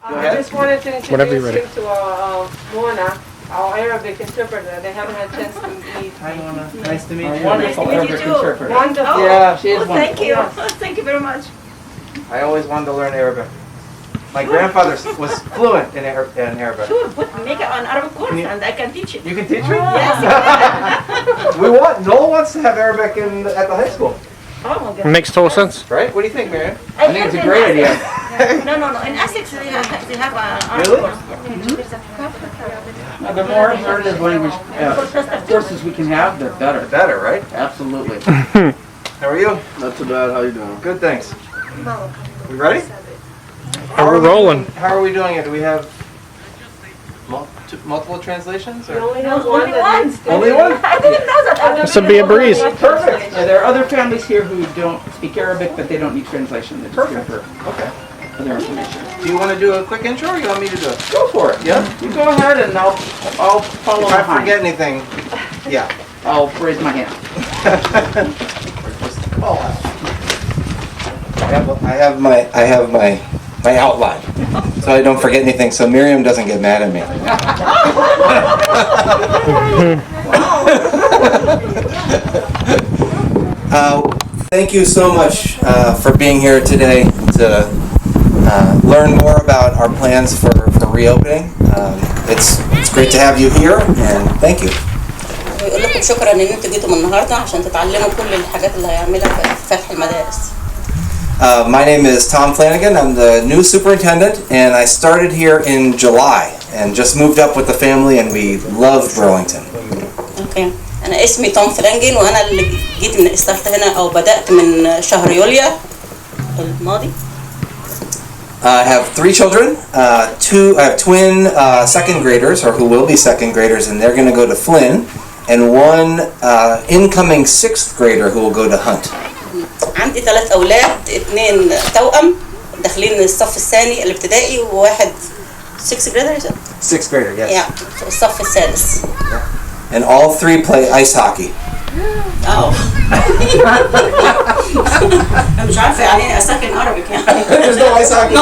I just wanted to Whenever you're introduce you to Mona, our Arabic interpreter. They haven't had a chance to meet. Hi, Mona. Nice to meet you. Wonderful Arabic interpreter. Wonderful. Yeah, she is Thank you. Yes. Thank you very much. I always wanted to learn Arabic. My grandfather was fluent in Arabic. Sure, make it an Arabic course and I can teach it. You can teach me? Yes. Noel wants to have Arabic at the high school. Oh my God. Makes total sense. Right? What do you think, Marion? I think it's a great idea. No. In Essex, they have an Arabic Really? course. The more alternative language courses we can have, the better. Better, right? Absolutely. How are you? Not too bad. How you doing? Good, thanks. We ready? We're rolling. How are we doing it? Do we have multiple translations? We Or? only have one that needs to Only one? I didn't know that. This would be a breeze. Perfect. Yeah, there are other families here who don't speak Arabic, but they don't need translation. They're just here for Okay. other information. Do you want to do a quick intro or you want me to do it? Go for it. Yeah? You go ahead and I'll follow If I behind. forget anything, yeah. I'll raise my hand. Just call out. I have my outline, so I don't forget anything. So Miriam doesn't get mad at me. Thank you so much for being here today to learn more about our plans for reopening. It's great to have you here, and thank you. ويقول لكم شكرا ان انتوا جيتوا النهارده عشان تتعلموا كل الحاجات اللي هيعملها في فتح المدارس. My name is Tom Flanagan. I'm the new superintendent, and I started here in July and just moved up with the family, and we love Burlington. اوكي انا اسمي توم فلانجن وانا اللي جيت من استلت هنا او بدات من شهر يوليو الماضي. I have 3 children. I have twin second graders, or who will be second graders, and they're going to go to Flynn, and one incoming 6th grader who will go to Hunt. عندي 3 اولاد 2 توأم داخلين الصف الثاني الابتدائي وواحد 6 جريدر 6th grader, yes. في الصف السادس. And all 3 play ice hockey. اه مش عارفه يعني اساكن عربي يعني. There's no ice hockey.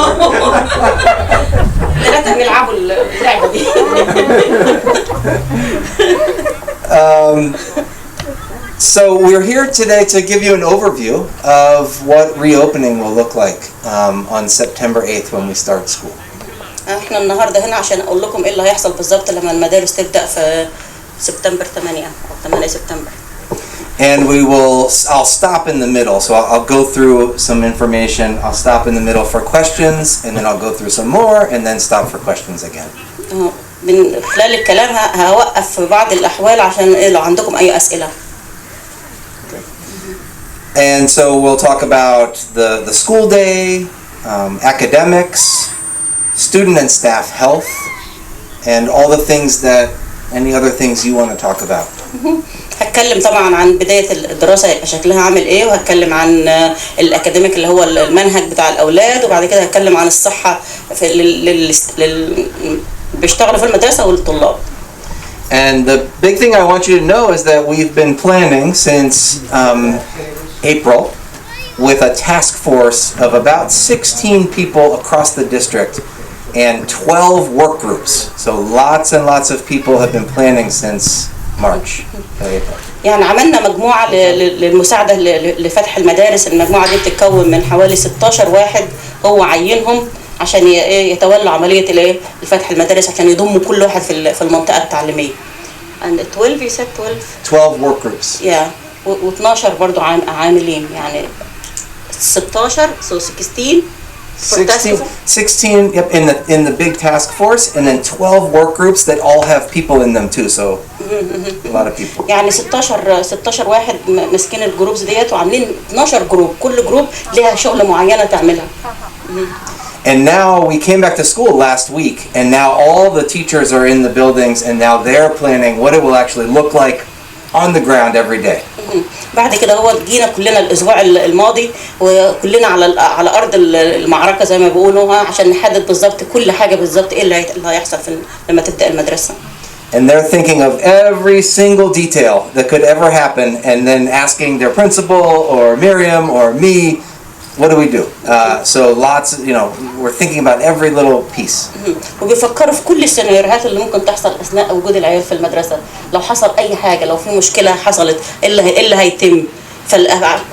ثلاثة بيلعبوا اللعبة دي. So we're here today to give you an overview of what reopening will look like on September 8th when we start school. احنا النهارده هنا عشان اقول لكم ايه اللي هيحصل بالظبط لما المدارس تبدا في سبتمبر 8 او 8 سبتمبر. And I'll stop in the middle, so I'll go through some information. I'll stop in the middle for questions, and then I'll go through some more, and then stop for questions again. من خلال الكلام هوقف في بعض الاحوال عشان إيه لو عندكم اي اسئله. And so we'll talk about the school day, academics, student and staff health, and all the things any other things you want to talk about. هتكلم طبعا عن بدايه الدراسه هيبقى شكلها عامل ايه وهتكلم عن الاكاديميك اللي هو المنهج بتاع الاولاد وبعد كده هتكلم عن الصحه بيشتغلوا في المدرسه والطلاب. And the big thing I want you to know is that we've been planning since April with a task force of about 16 people across the district and 12 work groups. So lots and lots of people have been planning since March. يعني عملنا مجموعة للمساعدة لفتح المدارس. المجموعة دي بتتكون من حوالي 16 واحد هو عينهم عشان يتولوا عملية الفتح المدارس عشان يضموا كل واحد في المنطقة التعليمية. And 12 you said 12 work groups. Yeah. و12 برضو عاملين يعني 16 so 16 yep, in the big task force, and then 12 work groups that all have people in them too, so a lot of people. يعني 16 واحد ماسكين الجروبز ديت وعاملين 12 جروب كل جروب ليها شغل معينة تعملها. And now we came back to school last week, and now all the teachers are in the buildings, and now they're planning what it will actually look like on the ground every day. بعد كده هو جينا كلنا الاسبوع الماضي وكلنا على ارض المعركه زي ما بيقولوا عشان نحدد بالظبط كل حاجه بالظبط ايه اللي هيحصل لما تبدا المدرسه. And they're thinking of every single detail that could ever happen, and then asking their principal or Miriam or me, what do we do? So lots, we're thinking about every little piece. وبيفكروا في كل السيناريوهات اللي ممكن تحصل اثناء وجود العيال في المدرسه، لو حصل اي حاجه، لو في مشكله حصلت ايه اللي هيتم.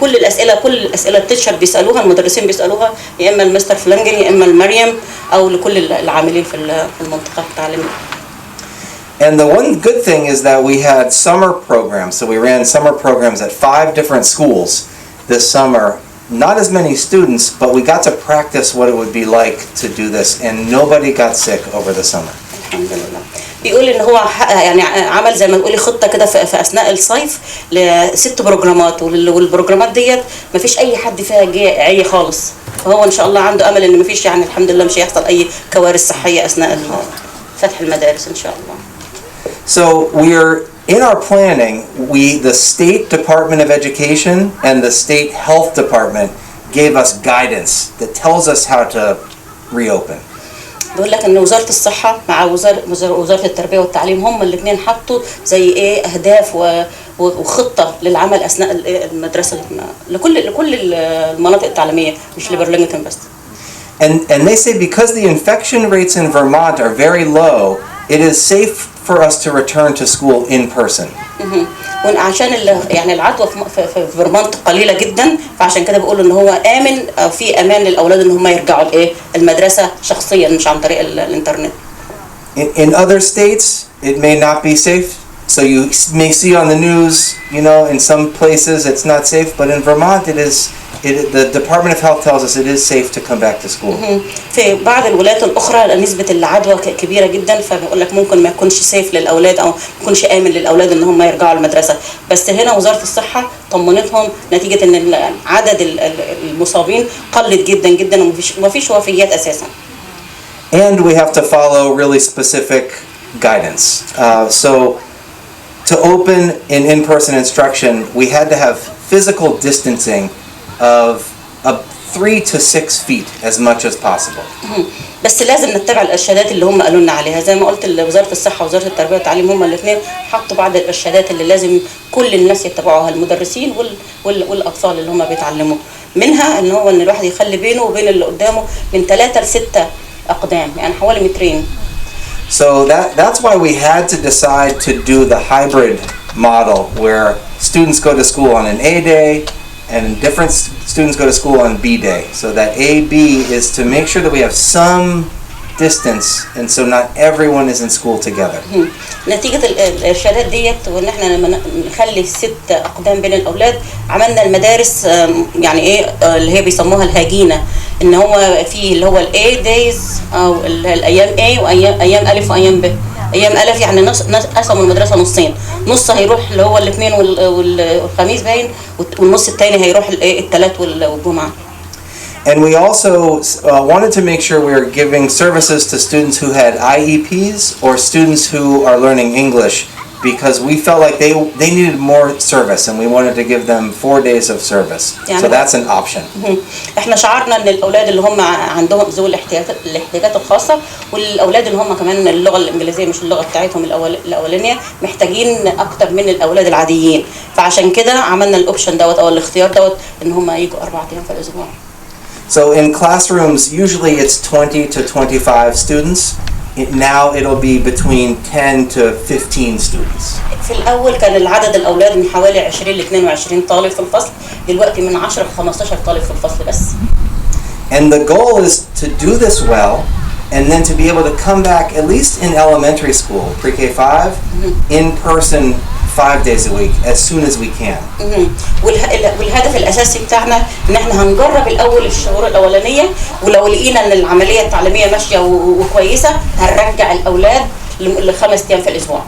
كل الاسئله التيتشر بيسالوها، المدرسين بيسالوها، يا اما المستر فلانجن يا اما المريم او لكل العاملين في المنطقه التعليميه. And the one good thing is that we had summer programs. So we ran summer programs at 5 different schools this summer. Not as many students, but we got to practice what it would be like to do this, and nobody got sick over the summer. الحمد لله. بيقول ان هو يعني عمل زي ما تقولي خطه كده في اثناء الصيف ل6 بروجرامات، والبروجرامات ديت ما فيش اي حد فيها عي خالص، فهو ان شاء الله عنده امل ان ما فيش، يعني الحمد لله مش هيحصل اي كوارث صحيه اثناء فتح المدارس ان شاء الله. So we're in our planning, the State Department of Education and the State Health Department gave us guidance that tells us how to reopen. بيقول لك ان وزاره الصحه مع وزاره التربيه والتعليم هم الاثنين حطوا زي ايه اهداف وخطه للعمل اثناء المدرسه لكل المناطق التعليميه، مش لبرلينغتون بس. And they say because the infection rates in Vermont are very low, it is safe for us to return to school in person. وعشان يعني العدوى في فيرمونت قليله جدا، فعشان كده بيقولوا ان هو امن، او في امان للاولاد ان هم يرجعوا المدرسه شخصيا مش عن طريق الانترنت. In other states, it may not be safe. So you may see on the news, in some places it's not safe, but in Vermont the Department of Health tells us it is safe to come back to school. في بعض الولايات الاخرى نسبه العدوى كبيره جدا، فبيقول لك ممكن ما يكونش سيف للاولاد او ما يكونش امن للاولاد ان هم يرجعوا المدرسه، بس هنا وزاره الصحه طمنتهم نتيجه ان عدد المصابين قلت جدا جدا وما فيش وفيات اساسا. And we have to follow really specific guidance. So to open in-person instruction, we had to have physical distancing of 3 to 6 feet as much as possible. بس لازم نتبع الارشادات اللي هم قالوا لنا عليها، زي ما قلت وزاره الصحه ووزاره التربيه والتعليم هم الاثنين حطوا بعض الارشادات اللي لازم كل الناس يتبعوها، المدرسين والاطفال اللي هم بيتعلموا منها، ان هو ان الواحد يخلي بينه وبين اللي قدامه من 3 ل 6 أقدام، يعني حوالي مترين. So that's why we had to decide to do the hybrid model where students go to school on an A day and different students go to school on B day. So that A-B is to make sure that we have some distance and so not everyone is in school together. نتيجة الإرشادات ديت وإن إحنا لما نخلي 6 أقدام بين الأولاد، عملنا المدارس يعني إيه اللي هي بيسموها الهجينة، إن هو في اللي هو الA days أو الأيام A وأيام ألف وأيام ب. أيام ألف يعني قسموا المدرسة نصين، نص هيروح اللي هو الاثنين والخميس باين، والنص الثاني هيروح الثلاث والجمعة. And we also wanted to make sure we were giving services to students who had IEPs or students who are learning English, because we felt like they needed more service and we wanted to give them 4 days of service. So that's an option. احنا شعرنا ان الاولاد اللي هم عندهم ذوي الاحتياجات الخاصه، والاولاد اللي هم كمان اللغه الانجليزيه مش اللغه بتاعتهم الاولانيه محتاجين اكتر من الاولاد العاديين، فعشان كده عملنا الاوبشن دوت او الاختيار دوت ان هم يجوا 4 ايام في الاسبوع. So in classrooms, usually it's 20 to 25 students. Now it'll be between 10 to 15 students. في الأول كان العدد الأولاد من حوالي 20 ل 22 طالب في الفصل، دلوقتي من 10 ل 15 طالب في الفصل بس. And the goal is to do this well and then to be able to come back at least in elementary school, pre-K5, in person 5 days a week as soon as we can. والهدف الاساسي بتاعنا ان احنا هنجرب الاول الشهور الاولانيه، ولو لقينا ان العمليه التعليميه ماشيه وكويسه هنرجع الاولاد ل5 ايام في الاسبوع.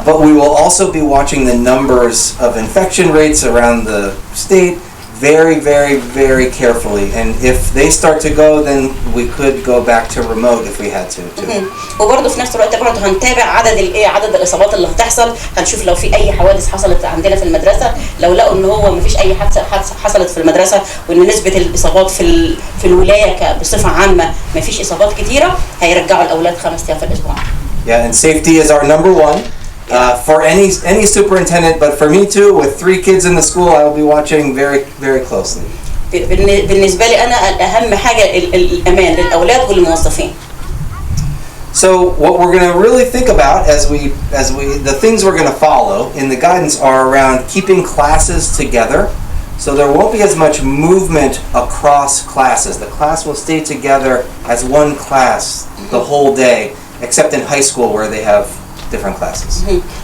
But we will also be watching the numbers of infection rates around the state very, very, very carefully, and if they start to go, then we could go back to remote if we had to. وبرضه في نفس الوقت برضه هنتابع عدد الاصابات اللي هتحصل، هنشوف لو في اي حوادث حصلت عندنا في المدرسه، لو لقوا ان هو مفيش اي حادثه حصلت في المدرسه وان نسبه الاصابات في الولايه بصفه عامه مفيش اصابات كتيره، هيرجعوا الاولاد 5 ايام في الاسبوع. Yeah, and safety is our number one. For any superintendent, but for me too, with 3 kids in the school, I will be watching very, very closely. بالنسبه لي انا اهم حاجه الامان للاولاد والموظفين. So what we're going to really think about as we the things we're going to follow in the guidance are around keeping classes together. So there won't be as much movement across classes. The class will stay together as one class the whole day, except in high school where they have different classes.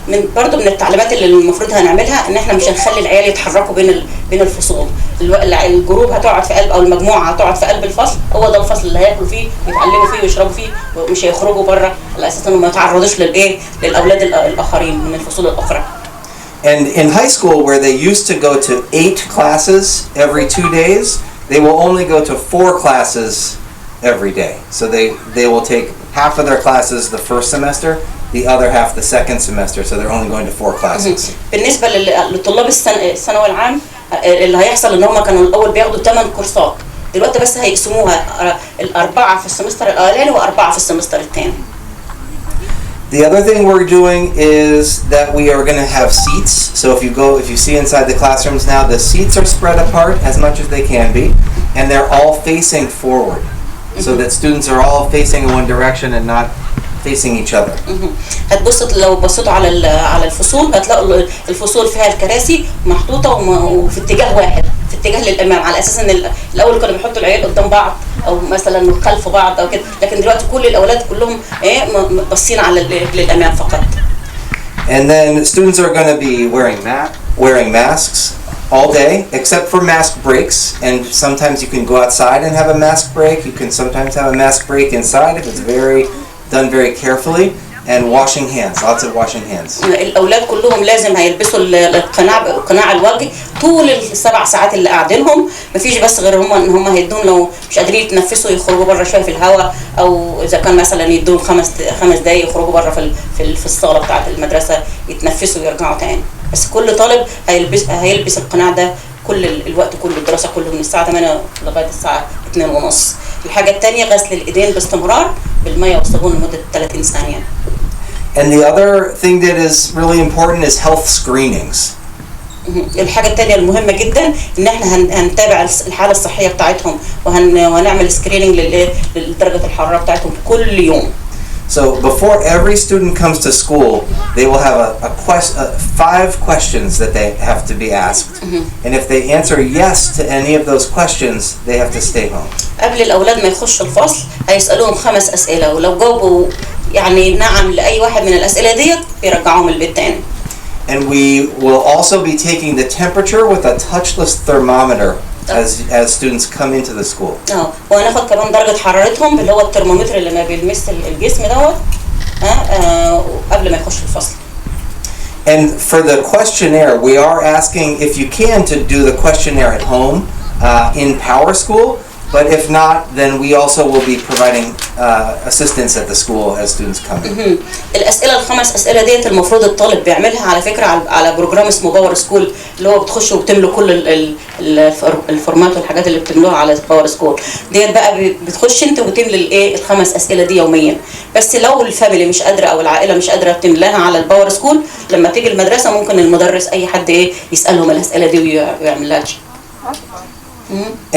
من برضه من التعليمات اللي المفروض هنعملها ان احنا مش هنخلي العيال يتحركوا بين الفصول. الجروب هتقعد في قلب او المجموعه هتقعد في قلب الفصل، هو ده الفصل اللي هياكلوا فيه ويتعلموا فيه ويشربوا فيه، ومش هيخرجوا بره على اساس انهم ما يتعرضوش للاولاد الاخرين من الفصول الاخرى. And in high school, where they used to go to 8 classes every 2 days, they will only go to 4 classes every day. So they will take half of their classes the first semester, the other half the second semester. So they're only going to 4 classes. بالنسبه لطلاب الثانوي العام اللي هيحصل ان هم كانوا الاول بياخدوا 8 كورسات، دلوقتي بس هيقسموها 4 في السمستر الاولاني و4 في السمستر الثاني. The other thing we're doing is that we are going to have seats. So if you see inside the classrooms now, the seats are spread apart as much as they can be, and they're all facing forward, so that students are all facing in one direction and not facing each other. هتبصوا لو بصيتوا على الفصول هتلاقوا الفصول فيها الكراسي محطوطه وفي اتجاه واحد، في اتجاه للامام، على اساس ان الاول كانوا بيحطوا العيال قدام بعض او مثلا خلف بعض او كده، لكن دلوقتي كل الاولاد كلهم باصين للامام فقط. And then students are going to be wearing masks all day, except for mask breaks. And sometimes you can go outside and have a mask break. You can sometimes have a mask break inside if it's done very carefully. And washing hands, lots of washing hands. الاولاد كلهم لازم هيلبسوا قناع الوجه طول ال7 ساعات اللي قاعدينهم، مفيش بس غير ان هم هيدون لو مش قادرين يتنفسوا يخرجوا بره شويه في الهواء، او اذا كان مثلا يدون 5 دقايق يخرجوا بره في الصاله بتاعه المدرسه يتنفسوا ويرجعوا تاني. بس كل طالب هيلبس القناع ده كل الوقت كله، الدراسه كله من الساعه 8 لغايه الساعه 2:30. الحاجه الثانيه غسل الايدين باستمرار بالميه والصابون لمده 30 ثانيه. And the other thing that is really important is health screenings. الحاجة التانية المهمة جدا ان احنا هنتابع الحالة الصحية بتاعتهم وهنعمل سكريننج لدرجة الحرارة بتاعتهم كل يوم. So before every student comes to school, they will have 5 questions that they have to be asked. And if they answer yes to any of those questions, they have to stay home. قبل الأولاد ما يخشوا الفصل هيسألوهم 5 أسئلة، ولو جاوبوا يعني نعم لأي واحد من الأسئلة ديت بيرجعوهم البيت تاني. And we will also be taking the temperature with a touchless thermometer as students come into the school. وهناخد كمان درجة حرارتهم اللي هو الترمومتر اللي ما بيلمس الجسم دوت قبل ما يخشوا الفصل. And for the questionnaire, we are asking if you can to do the questionnaire at home in Power School. But if not, then we also will be providing assistance at the school as students come in. الأسئلة ال5 أسئلة ديت المفروض الطالب بيعملها على فكرة على بروجرام اسمه باور سكول، اللي هو بتخشوا وبتملوا كل الفورمات والحاجات اللي بتملوها على باور سكول ديت. بقى بتخش انت وتملي ال5 أسئلة دي يوميا. بس لو الفاميلي مش قادرة او العائلة مش قادرة تملاها على الباور سكول، لما تيجي المدرسة ممكن المدرس اي حد يسألهم الأسئلة دي ويعمل لها.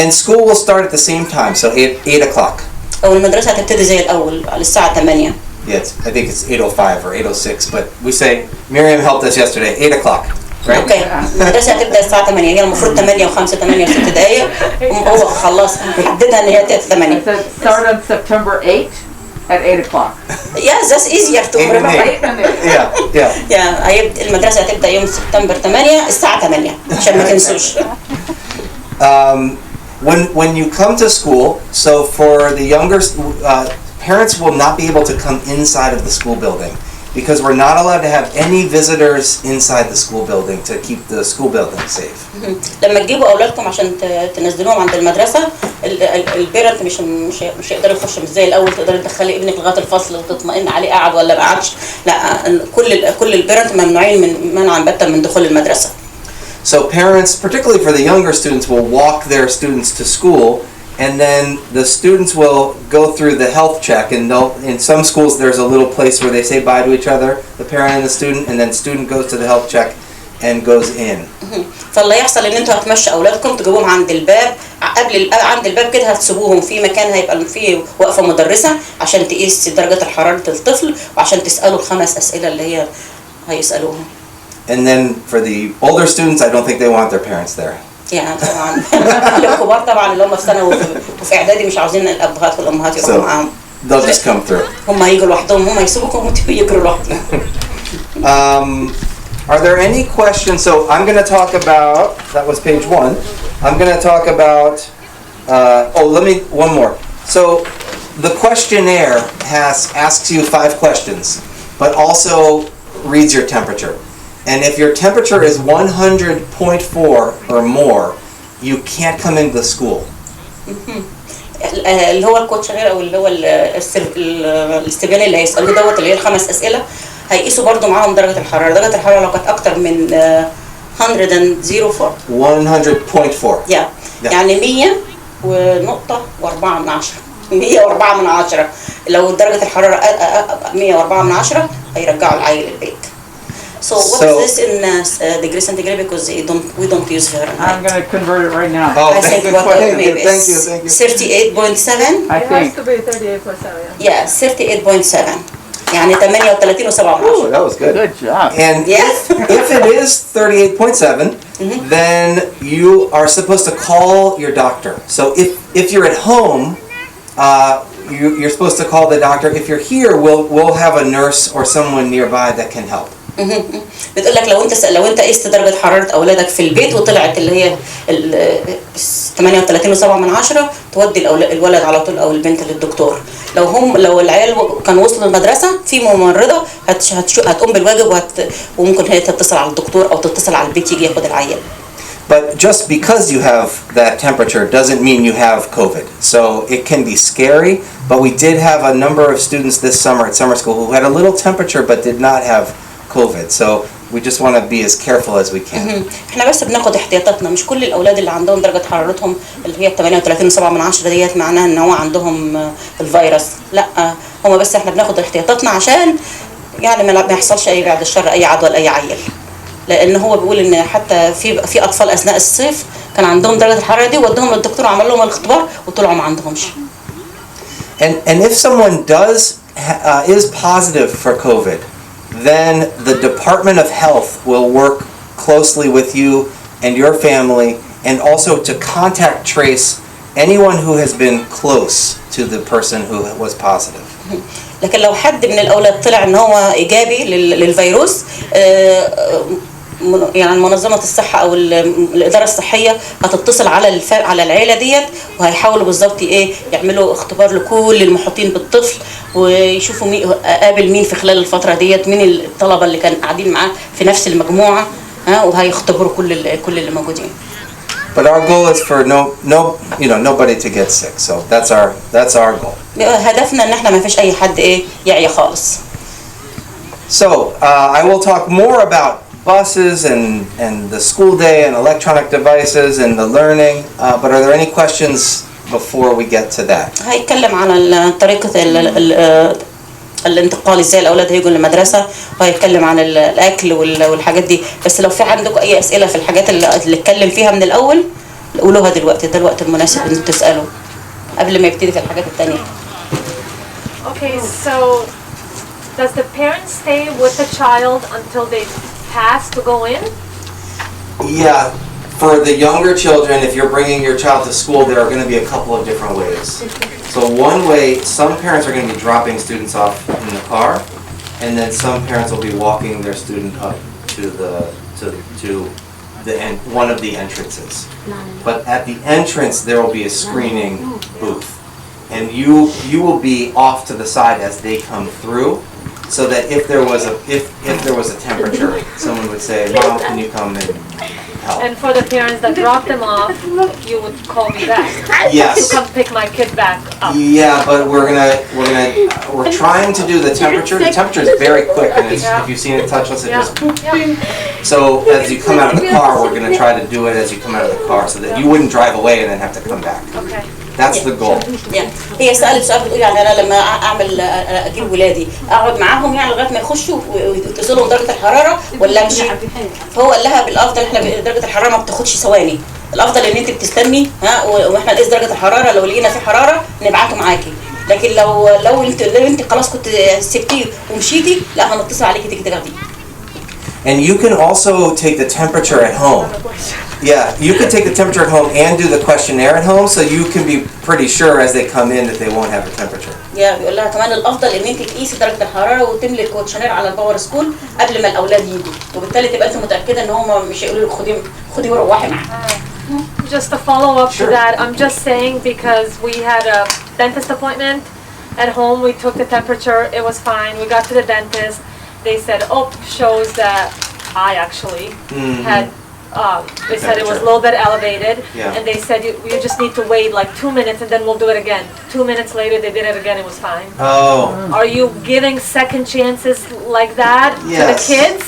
And school will start at the same time, so 8 o'clock. أو المدرسة هتبتدي زي الأول على الساعة 8. Yes, I think it's 8:05 or 8:06, but we say Miriam helped us yesterday. 8 o'clock, right? أوكي. المدرسة هتبدأ الساعة 8، هي المفروض 8 و5 8 و6 دقايق، هو خلاص حددها إن هي تبقى 8. Start on September 8th at 8 o'clock. Yes, that's easier to remember. Yeah. المدرسة هتبدأ يوم سبتمبر 8 الساعة 8 عشان ما تنسوش. When you come to school, so for the younger parents will not be able to come inside of the school building because we're not allowed to have any visitors inside the school building to keep the school building safe. لما تجيبوا اولادكم عشان تنزلوهم عند المدرسه، البيرنت مش يقدر يخش مش زي الاول تقدر تدخلي ابنك لغايه الفصل وتطمئن عليه قاعد ولا ما قعدش. لا، كل البيرنت ممنوعين منعا باتا من دخول المدرسه. So parents, particularly for the younger students, will walk their students to school, and then the students will go through the health check. And in some schools, there's a little place where they say bye to each other, the parent and the student, and then student goes to the health check, and goes in. فاللي يحصل ان انتوا هتمشوا اولادكم تجيبوهم عند الباب، عند الباب كده هتسيبوهم في مكان هيبقى فيه واقفه مدرسه عشان تقيس درجه حراره الطفل وعشان تساله ال5 اسئله اللي هي هيسالوهم. And then for the older students, I don't think they want their parents there. يعني طبعا الكبار طبعا اللي هم في ثانوي وفي اعدادي مش عاوزين الابهات والامهات يروحوا معاهم. They'll just come through. هم هيجوا لوحدهم، هم يسيبوكم وانتوا يجروا لوحدهم. Are there any questions? So I'm going to talk about, that was page 1. I'm going to talk about, one more. So the questionnaire asks you 5 questions, but also reads your temperature. And if your temperature is 100.4 or more, you can't come into the school. اللي هو الكوتشنير او اللي هو الاستبيان اللي هيسالوه دوت اللي هي ال5 اسئله هيقيسوا برضو معاهم درجه الحراره. درجه الحراره لو كانت اكتر من 100.4. يعني 100 ونقطه و4 من 10. 104 من 10. لو درجه الحراره 104 من 10 هيرجعوا العيل البيت. So what is this in degree centigrade because we don't use Fahrenheit. I'm going to convert it right now. Oh, I think what maybe thank you. 38.7. I It think. has to be 38.7. Yeah, 38.7. يعني 38 و7 من 10. Oh, that was good. Good job. And Yes. if it is 38.7, then you are supposed to call your doctor. So if you're at home, you're supposed to call the doctor. If you're here, we'll have a nurse or someone nearby that can help. بتقول لك لو انت قست درجه حراره اولادك في البيت وطلعت اللي هي 38 و7 من 10 تودي الولد على طول او البنت للدكتور. لو العيال كانوا وصلوا المدرسه في ممرضه هتقوم بالواجب وممكن هي تتصل على الدكتور او تتصل على البيت يجي ياخد العيال. But just because you have that temperature doesn't mean you have COVID. So it can be scary, but we did have a number of students this summer at summer school who had a little temperature but did not have COVID. So we just want to be as careful as we can. احنا بس بناخد احتياطاتنا، مش كل الاولاد اللي عندهم درجه حرارتهم اللي هي 38 و7 من 10 ديت معناها ان هو عندهم الفيروس، لا هم بس احنا بناخد احتياطاتنا عشان يعني ما يحصلش اي بعد الشر اي عدوى لاي عيل. لان هو بيقول ان حتى في اطفال اثناء الصيف كان عندهم درجه الحراره دي ودوهم للدكتور وعمل لهم الاختبار وطلعوا ما عندهمش. And if someone is positive for COVID, then the Department of Health will work closely with you and your family, and also to contact trace anyone who has been close to the person who was positive. لكن لو حد من الاولاد طلع ان هو ايجابي للفيروس يعني منظمه الصحه او الاداره الصحيه هتتصل على العيله ديت وهيحاولوا بالظبط يعملوا اختبار لكل المحيطين بالطفل ويشوفوا قابل مين في خلال الفتره ديت، مين الطلبه اللي كانوا قاعدين معاه في نفس المجموعه وهيختبروا كل اللي موجودين. But our goal is for nobody to get sick. So that's our goal. هدفنا ان احنا ما فيش اي حد يعيا خالص. So I will talk more about buses and the school day and electronic devices and the learning. But are there any questions before we get to that? هيتكلم عن طريقة الانتقال ازاي الاولاد هيجوا للمدرسة وهيتكلم عن الاكل والحاجات دي. بس لو في عندكم اي اسئلة في الحاجات اللي اتكلم فيها من الاول قولوها دلوقتي، ده الوقت المناسب ان تسألوا قبل ما يبتدي في الحاجات التانية. Okay, so does the parent stay with the child until they pass to go in? Yeah, for the younger children, if you're bringing your child to school, there are going to be a couple of different ways. So one way, some parents are going to be dropping students off in the car, and then some parents will be walking their student up to one of the entrances. But at the entrance, there will be a screening booth, and you will be off to the side as they come through. So that if there was a temperature, someone would say, "Mom, can you come and help?" And for the parents that drop them off, you would call me back. Yes. To come pick my kid back up. Yeah, but we're trying to do the temperature. The temperature is very quick, and if you've seen it touchless, it just. So as you come out of the car, we're going to try to do it as you come out of the car, so that you wouldn't drive away and then have to come back. Okay. That's the goal. يعني هي سألت سؤال بتقول يعني انا لما اعمل اجيب ولادي اقعد معاهم يعني لغايه ما يخشوا وتقيسوا لهم درجه الحراره ولا امشي؟ فهو قال لها بالافضل احنا درجه الحراره ما بتاخدش ثواني، الافضل ان انت بتستني واحنا نقيس درجه الحراره، لو لقينا في حراره نبعته معاكي، لكن لو انت خلاص كنت سبتيه ومشيتي لا هنتصل عليكي تيجي تاخديه. And you can also take the temperature at home. Yeah, you can take the temperature at home and do the questionnaire at home, so you can be pretty sure as they come in that they won't have a temperature. بيقول لها كمان الافضل ان انت تقيسي درجه الحراره وتملي الكوتشنير على الباور سكول قبل ما الاولاد يجوا، وبالتالي تبقى انت متاكده ان هم مش هيقولوا لك خدي وروحي معاها. Just a follow up to that, I'm just saying because we had a dentist appointment at home, we took the temperature, it was fine, we got to the dentist, they said, oh, shows that I actually had, they said it was a little bit elevated, and they said you just need to wait like 2 minutes and then we'll do it again. 2 minutes later they did it again, it was fine. Oh. Are you giving second chances like that to the kids?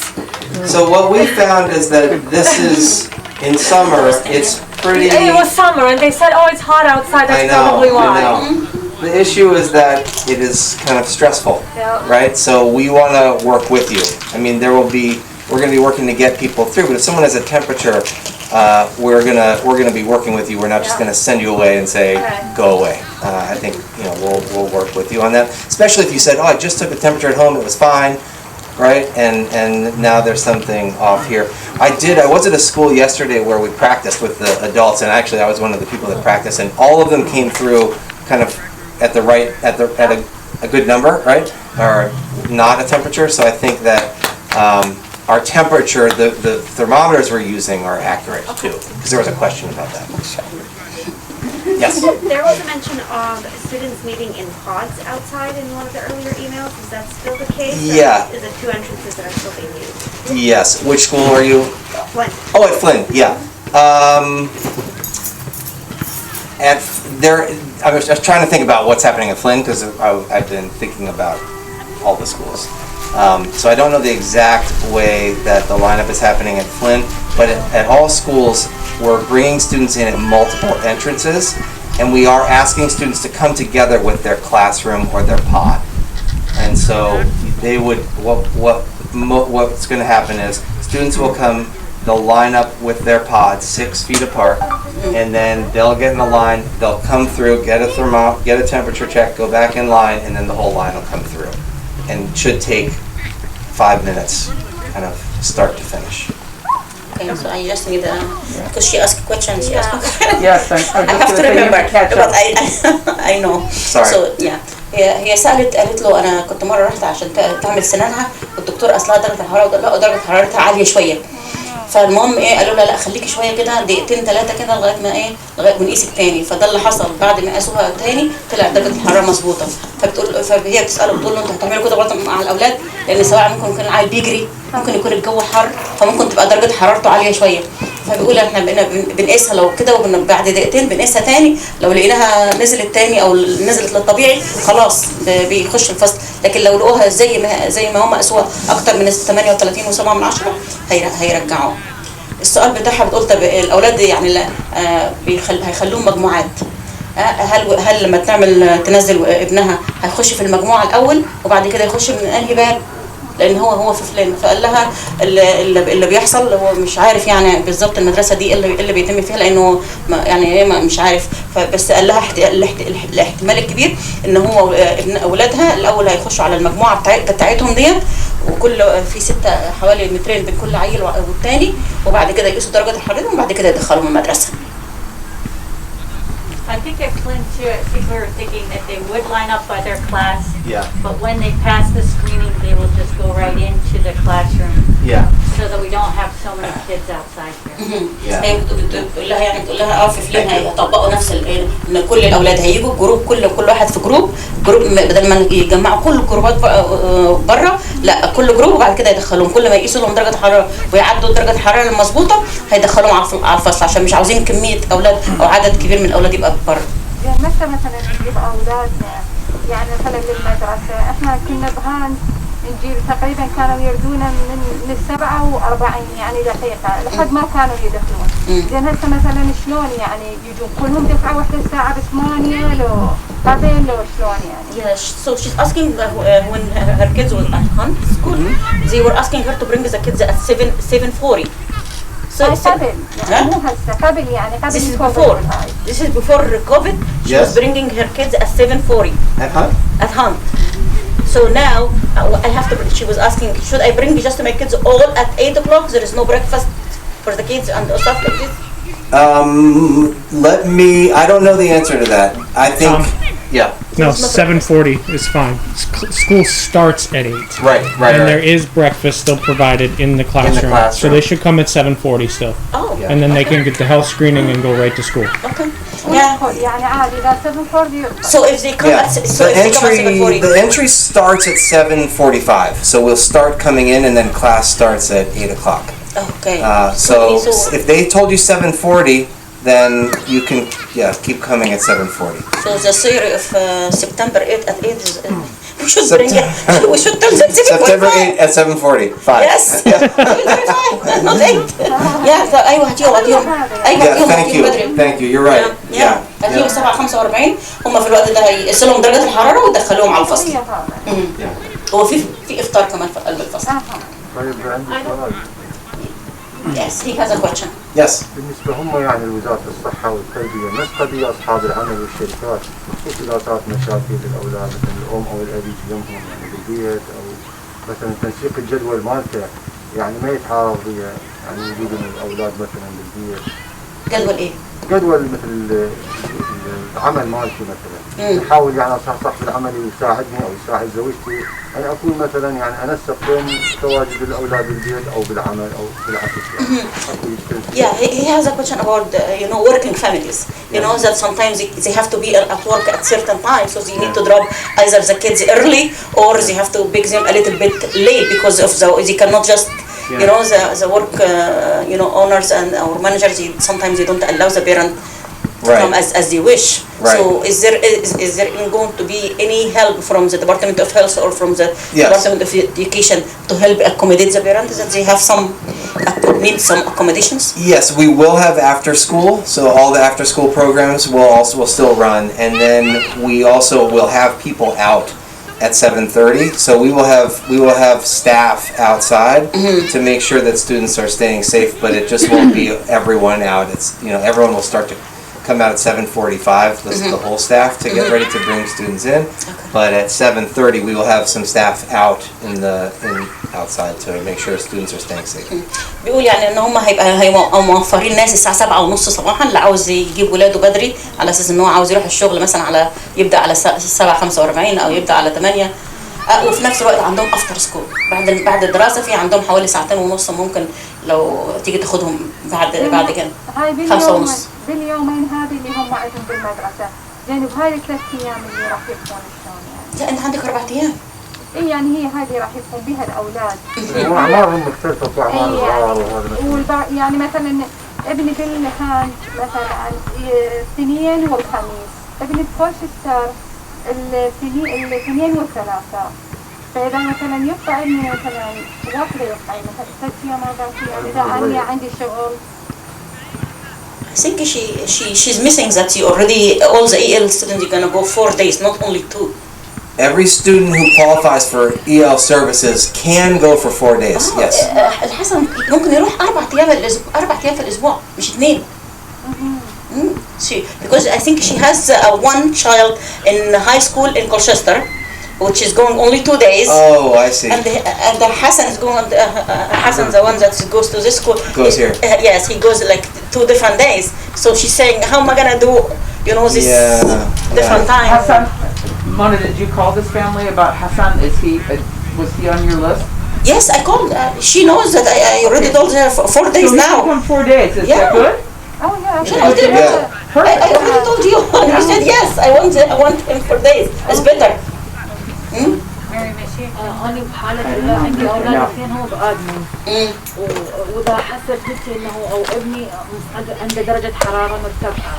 So what we found is that this is, in summer, it's pretty... It was summer and they said, oh, it's hot outside, that's probably why. I know. The issue is that it is kind of stressful, right? So we want to work with you. I mean, we're going to be working to get people through, but if someone has a temperature, we're going to be working with you. We're not just going to send you away and say, go away. I think, we'll work with you on that, especially if you said, oh, I just took the temperature at home, it was fine, right? And now there's something off here. I was at a school yesterday where we practiced with the adults, and actually I was one of the people that practiced, and all of them came through kind of at a good number, right? Or not a temperature. So I think that our temperature, the thermometers we're using are accurate too, because there was a question about that. Yes. There was a mention of students meeting in pods outside in one of the earlier emails. Is that still the case? Yeah. Is it 2 entrances that are still being used? Yes. Which school are you? Flynn. Oh, at Flynn. Yeah. I was trying to think about what's happening at Flynn because I've been thinking about all the schools. So I don't know the exact way that the lineup is happening at Flynn, but at all schools, we're bringing students in at multiple entrances, and we are asking students to come together with their classroom or their pod. And so they would, what's going to happen is students will come, they'll line up with their pods 6 feet apart, and then they'll get in a line, they'll come through, get a temperature check, go back in line, and then the whole line will come through. And should take 5 minutes, kind of start to finish. Okay, so I just need because she asked questions. She asked Yes, I have to remember, but I know. Sorry. So yeah. هي قالت له انا كنت مره رحت عشان تعمل سنانها والدكتور اصلها درجه الحراره لا درجه حرارتها عاليه شويه. فالمهم قالوا لها لا خليكي شويه كده دقيقتين 3 كده لغايه ما لغايه ما نقيسك تاني. فده اللي حصل بعد ما قاسوها تاني طلع درجه الحراره مظبوطه. فهي بتساله بتقول له انتوا هتعملوا كده برضه مع الاولاد لان سواء ممكن يكون العيل بيجري ممكن يكون الجو حر فممكن تبقى درجه حرارته عاليه شويه. فبيقول احنا بقينا بنقيسها لو كده وبعد دقيقتين بنقيسها تاني لو لقيناها نزلت تاني او نزلت للطبيعي خلاص بيخش الفصل. لكن لو لقوها زي ما هم قاسوها اكتر من 38.7 هيرجعوها. السؤال بتاعها بتقول طب الاولاد يعني هيخلوهم مجموعات هل لما تنزل ابنها هيخش في المجموعه الاول وبعد كده يخش من انهي باب لان هو في فلان. فقال لها اللي بيحصل هو مش عارف يعني بالظبط المدرسه دي اللي بيتم فيها لانه يعني مش عارف. فبس قال لها الاحتمال الكبير ان هو ابن اولادها الاول هيخشوا على المجموعه بتاعتهم ديت وكل في 6 حوالي مترين بين كل عيل والتاني وبعد كده يقيسوا درجه حرارتهم وبعد كده يدخلهم المدرسه. I think at Flynn too, I think we were thinking that they would line up by their class. Yeah. But when they pass the screening, they will just go right into the classroom. Yeah. So that we don't have so many kids outside here. هي بتقول لها يعني بتقول لها في فلان هيطبقوا نفس ان كل الاولاد هيجوا جروب كل واحد في جروب بدل ما يجمعوا كل الجروبات بره لا كل جروب وبعد كده يدخلوهم كل ما يقيسوا لهم درجه حراره ويعدوا درجه الحراره المظبوطه هيدخلوهم على الفصل عشان مش عاوزين كميه اولاد او عدد كبير من الاولاد يبقى بره. يعني مثلا نجيب اولاد يعني مثلا للمدرسه احنا كنا بهان نجي تقريبا كانوا يردونا من 47 يعني دقيقة لحد ما كانوا يدخلون. زين هسه مثلا شلون يعني يجون كلهم دفعة واحدة الساعة ب8 لو بعدين لو شلون يعني؟ Yeah, so she's asking when her kids were at Hunt school, they were asking her to bring the kids at 7:40. So قبل يعني مو هسه قبل يعني قبل this is before. This is before COVID. She was bringing her kids at 7:40. At Hunt? At Hunt. So now I have to. She was asking, should I bring just my kids all at 8 o'clock? There is no breakfast for the kids and stuff like this. I don't know the answer to that. I think, yeah. No, 7:40 is fine. School starts at 8. Right. And there is breakfast still provided in the classroom. So they should come at 7:40 still. Oh. And then they can get the health screening and go right to school. Okay. Yeah. يعني عادي إذا 7:40. So if they come at the entry starts at 7:45. So we'll start coming in, and then class starts at 8 o'clock. Okay. So if they told you 7:40, then you can keep coming at 7:40. So the theory of September 8 at 8 is we should bring it. We should tell them September 8 at 7:45. Yes. Not 8. Yeah. أيوة هتيجوا Thank you. You're right. هتيجوا 7:45 هم في الوقت ده هيقيسوا درجة الحرارة ويدخلوهم على الفصل. هو في إفطار كمان في قلب الفصل. طيب عندي سؤال. Yes, he has a question. Yes. بالنسبة هم يعني وزارة الصحة والتربية نسقطي أصحاب العمل والشركات بخصوص إذا صارت مشاكل للأولاد مثل الأم أو الأبي جنبهم يعني بالبيت أو مثلا تنسيق الجدول مالته يعني ما يتعارض ويا يعني وجود الأولاد مثلا بالبيت. جدول إيه؟ جدول مثل العمل مالتي مثلا يحاول يعني صاحب العمل يساعدني او يساعد زوجتي يعني اكون مثلا يعني انسق بين تواجد الاولاد بالبيت او بالعمل او بالعكس يعني. Yeah, he has a question about working families. You know that sometimes they have to be at work at certain times, so they need to drop either the kids early or they have to pick them a little bit late because of they cannot just. You know the work owners and our managers sometimes they don't allow the parent to come as they wish. Right. So is there going to be any help from the Department of Health or from the Department of Education to help accommodate the parents that they have need some accommodations? Yes, we will have after school. So all the after school programs will still run, and then we also will have people out at 7:30. So we will have staff outside to make sure that students are staying safe, but it just won't be everyone out. It's everyone will start to come out at 7:45, the whole staff to get ready to bring students in. But at 7:30 we will have some staff out in outside to make sure students are staying safe. بيقول يعني ان هم هيبقوا موفرين ناس الساعه 7:30 صباحا اللي عاوز يجيب ولاده بدري على اساس ان هو عاوز يروح الشغل مثلا يبدا على 7:45 او يبدا على 8. وفي نفس الوقت عندهم افتر سكول بعد الدراسه في عندهم حوالي 2.5 ساعة ممكن لو تيجي تاخدهم بعد كده 5:30. باليومين هذه اللي هم عندهم بالمدرسه يعني بهاي ال3 ايام اللي راح يكون شلون يعني؟ لا انت عندك 4 ايام. اي يعني هي هذه راح يكون بها الاولاد. واعمارهم مختلفه واعمار الصغار وهذا يعني مثلا ابني بالهاند مثلا الاثنين والخميس، ابني بكولشستر الاثنين والثلاثاء. فاذا مثلا يقطع ابني مثلا واحده يقطع مثلا 3 ايام 4 ايام اذا انا عندي شغل. I think she's missing that you already all the EL students are gonna go 4 days, not only 2. Every student who qualifies for EL services can go for 4 days. Yes. الحسن ممكن يروح 4 أيام في الأسبوع مش 2. Because I think she has one child in high school in Colchester, which is going only 2 days. Oh, I see. And the Hassan is going. Hassan, the one that goes to this school, goes here. Yes, he goes like 2 different days. So she's saying, how am I gonna do, this different time? Hassan, Mona, did you call this family about Hassan? Was he on your list? Yes, I called. She knows that I already told her 4 days so now. So he's 4 days. Is that good? Oh yeah. I already told you. You said yes. I want him 4 days. It's better. أنا بحالة إذا عندي أولاد اثنين هو بآدمن وإذا حست بنتي إنه أو ابني عنده درجة حرارة مرتفعة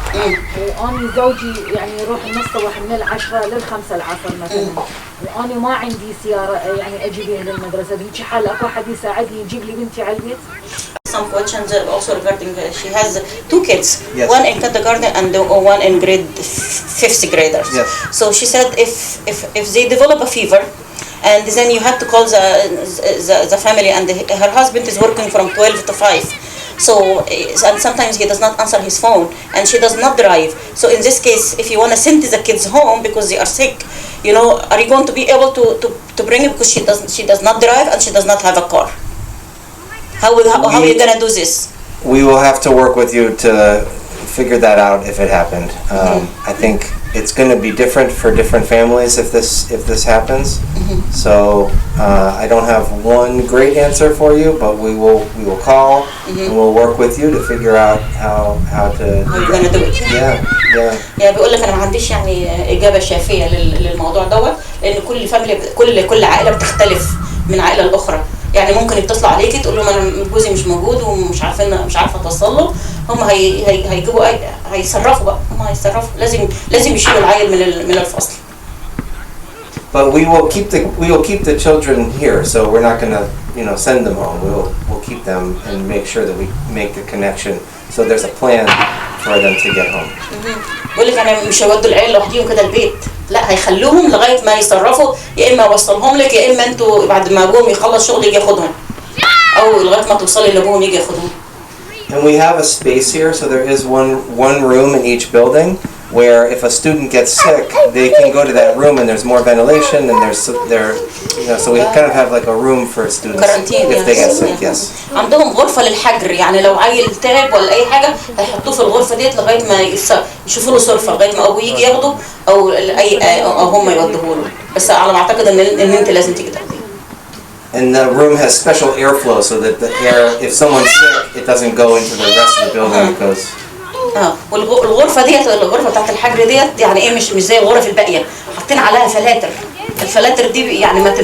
وأنا زوجي يعني يروح من الصبح من 10 ل5 العصر مثلا وأنا ما عندي سيارة يعني أجي بيها للمدرسة بيجي حال أكو أحد يساعدني يجيب لي بنتي على البيت. Some questions also regarding she has 2 kids, Yes. one in kindergarten and one in grade 5th graders. Yes. So she said if they develop a fever, and then you have to call the family, and her husband is working from 12 to 5. So and sometimes he does not answer his phone, and she does not drive. So in this case, if you want to send the kids home because they are sick, you know, are you going to be able to bring it because she does not drive and she does not have a car? How are you gonna do this? We will have to work with you to figure that out if it happened. I think it's going to be different for different families if this happens. So I don't have one great answer for you, but we will call and we'll work with you to figure out how to. How you gonna do it? Yeah. بيقول لك انا ما عنديش يعني اجابه شافيه للموضوع دوت لان كل فاميلي كل عائله بتختلف من عائله لاخرى. يعني ممكن يتصلوا عليكي تقول لهم انا جوزي مش موجود ومش عارفه اتوصل له هم هيجيبوا هيصرفوا بقى هم هيصرفوا لازم يشيلوا العيل من الفصل. But we will keep the children here, so we're not going to send them home. We'll keep them and make sure that we make the connection. So there's a plan for them to get home. بقول لك انا مش هودوا العيال لوحديهم كده البيت، لا هيخلوهم لغايه ما يصرفوا، يا اما اوصلهم لك يا اما انتوا بعد ما ابوهم يخلص شغل يجي ياخدهم او لغايه ما توصلي لابوهم يجي ياخدهم. And we have a space here, so there is one room in each building where if a student gets sick, they can go to that room and there's more ventilation and so we kind of have like a room for students if they get sick. Yes. عندهم غرفة للحجر، يعني لو عيل تعب ولا أي حاجة هيحطوه في الغرفة ديت لغاية ما يشوفوا له صرفة لغاية ما أبوه يجي ياخده أو هم يودوه له، بس على ما أعتقد إن أنت لازم تيجي تاخديه. And the room has special airflow so that the air, if someone's sick, it doesn't go into the rest of the building. It goes. والغرفة ديت الغرفة بتاعت الحجر ديت يعني ايه مش زي الغرف الباقية، حاطين عليها فلاتر. الفلاتر دي يعني ما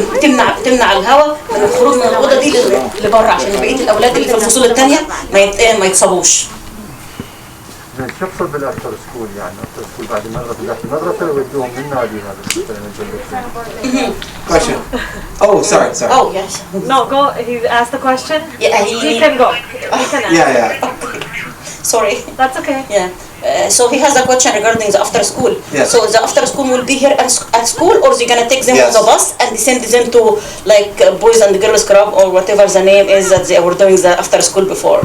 تمنع الهواء من الخروج من الأوضة دي لبره عشان بقية الأولاد اللي في الفصول التانية ما يتصابوش. شو يقصد بالافتر سكول يعني افتر سكول بعد المدرسة يودوهم للنادي هذا. Question. Oh, sorry. Oh yes. No, go. He asked the question. Yeah, he can go. He can ask. Yeah. Sorry. That's okay. Yeah. So he has a question regarding the after school. Yes. So the after school will be here at school, or is he gonna take them on the bus and send them to like Boys and Girls Club or whatever the name is that they were doing the after school before?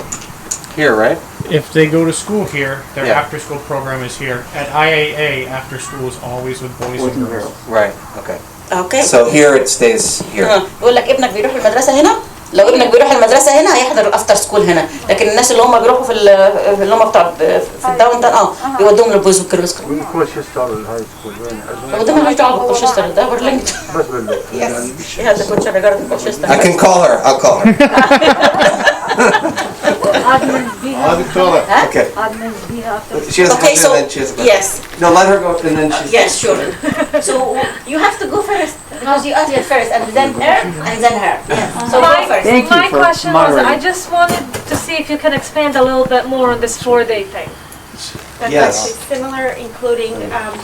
Here, right? If they go to school here, their Yeah. after school program is here. At IAA, after school is always with boys and girls. Right. Okay. Okay. So here it stays here. يقول لك ابنك بيروح المدرسة هنا، لو ابنك بيروح المدرسة هنا هيحضر الافتر سكول هنا، لكن الناس اللي هم بيروحوا في اللي هم بتوع في الداون تاون يودوهم للبويز والكيرلز كلوب. كولشستر الهاي سكول وين؟ قدام مالهاش دعوة بالكولشستر ده برلينجتون. بس بالله. Yes. He has a question regarding Colchester. I can call her. I'll call her. Okay. She has a question and then she has a question. Yes. No, let her go and then she's. Yes, sure. So you have to go first because you asked it first and then her and then her. Yes. So go first. My question was, I just wanted to see if you can expand a little bit more on this 4-day thing. Yes. Similar, including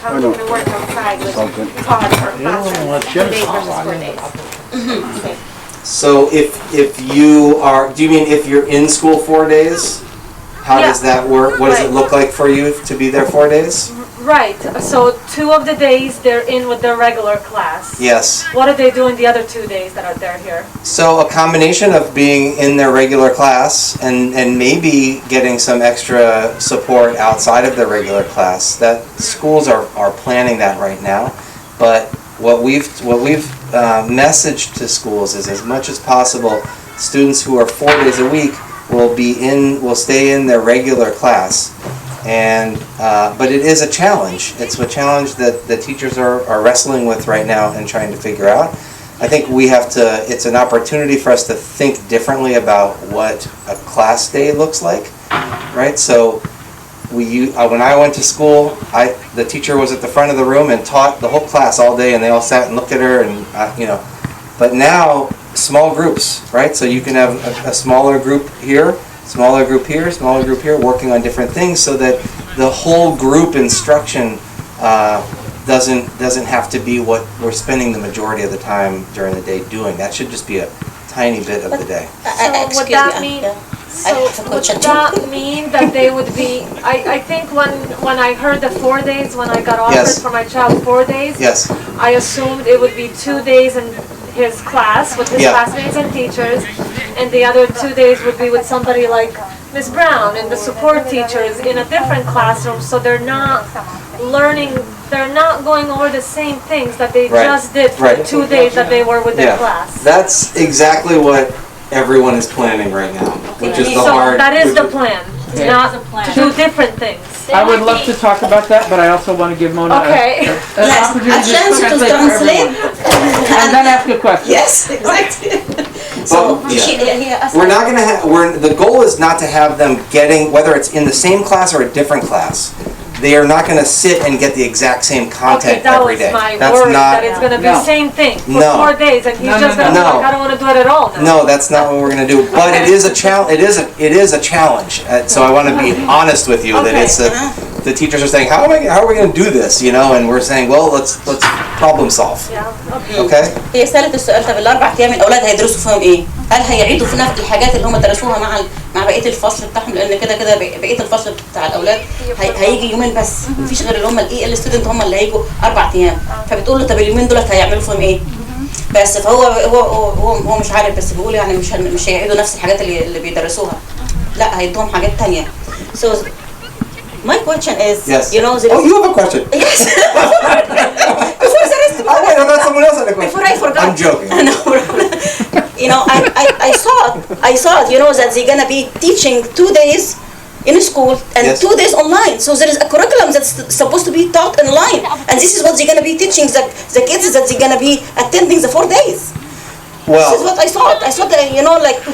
how you can work outside with pods or classrooms, 2 days versus 4 days. So if you are, do you mean if you're in school 4 days? How does that work? What does it look like for you to be there 4 days? Right. So 2 of the days they're in with their regular class. Yes. What are they doing the other 2 days that they're here? So a combination of being in their regular class and maybe getting some extra support outside of their regular class. That schools are planning that right now. But what we've messaged to schools is as much as possible, students who are 4 days a week will stay in their regular class. And but it is a challenge. It's a challenge that the teachers are wrestling with right now and trying to figure out. I think we have to, it's an opportunity for us to think differently about what a class day looks like, right? So when I went to school, the teacher was at the front of the room and taught the whole class all day, and they all sat and looked at her, and But now, small groups, right? So you can have a smaller group here, smaller group here, smaller group here, working on different things, so that the whole group instruction doesn't have to be what we're spending the majority of the time during the day doing. That should just be a tiny bit of the day. So would that mean? So would that mean that they would be? I think when I heard the 4 days, when I got offered for my child 4 days, yes, I assumed it would be 2 days in his class with his classmates and teachers, and the other 2 days would be with somebody like Miss Brown and the support teachers in a different classroom. So they're not learning. They're not going over the same things that they just did for the 2 days that they were with their class. That's exactly what everyone is planning right now, which is the hard. So that is the plan, not to do different things. I would love to talk about that, but I also want to give Mona an opportunity to translate and then ask a question. Yes, exactly. So we're not going to have. The goal is not to have them getting, whether it's in the same class or a different class. They are not going to sit and get the exact same content every day. Okay, that was my worry, that it's going to be the same thing for 4 days, and he's just going to be like, I don't want to do it at all. No, that's not what we're going to do. But it is a challenge. It is a challenge. So I want to be honest with you that it's the teachers are saying, how are we going to do this? And we're saying, well, let's problem solve. Okay. هي سألت السؤال، طب الأربع أيام الأولاد هيدرسوا فيهم إيه؟ هل هيعيدوا في نفس الحاجات اللي هم درسوها مع بقية الفصل بتاعهم؟ لأن كده بقية الفصل بتاع الأولاد هيجي يومين بس، مفيش غير اللي هم الستودنت هم اللي هيجوا 4 أيام، فبتقول له طب اليومين دول هيعملوا فيهم إيه؟ بس فهو هو مش عارف، بس بيقول يعني مش هيعيدوا نفس الحاجات اللي بيدرسوها، لا هيدوهم حاجات تانية. So my question is, you know, you have a question. Yes. Before the rest. Oh wait, I thought someone else had a question. Before I forgot. I'm joking. No problem. I thought, that they're gonna be teaching 2 days in school and 2 days online. So there is a curriculum that's supposed to be taught online, and this is what they're gonna be teaching the kids that they're gonna be attending the 4 days. Well, this is what I thought. I thought that,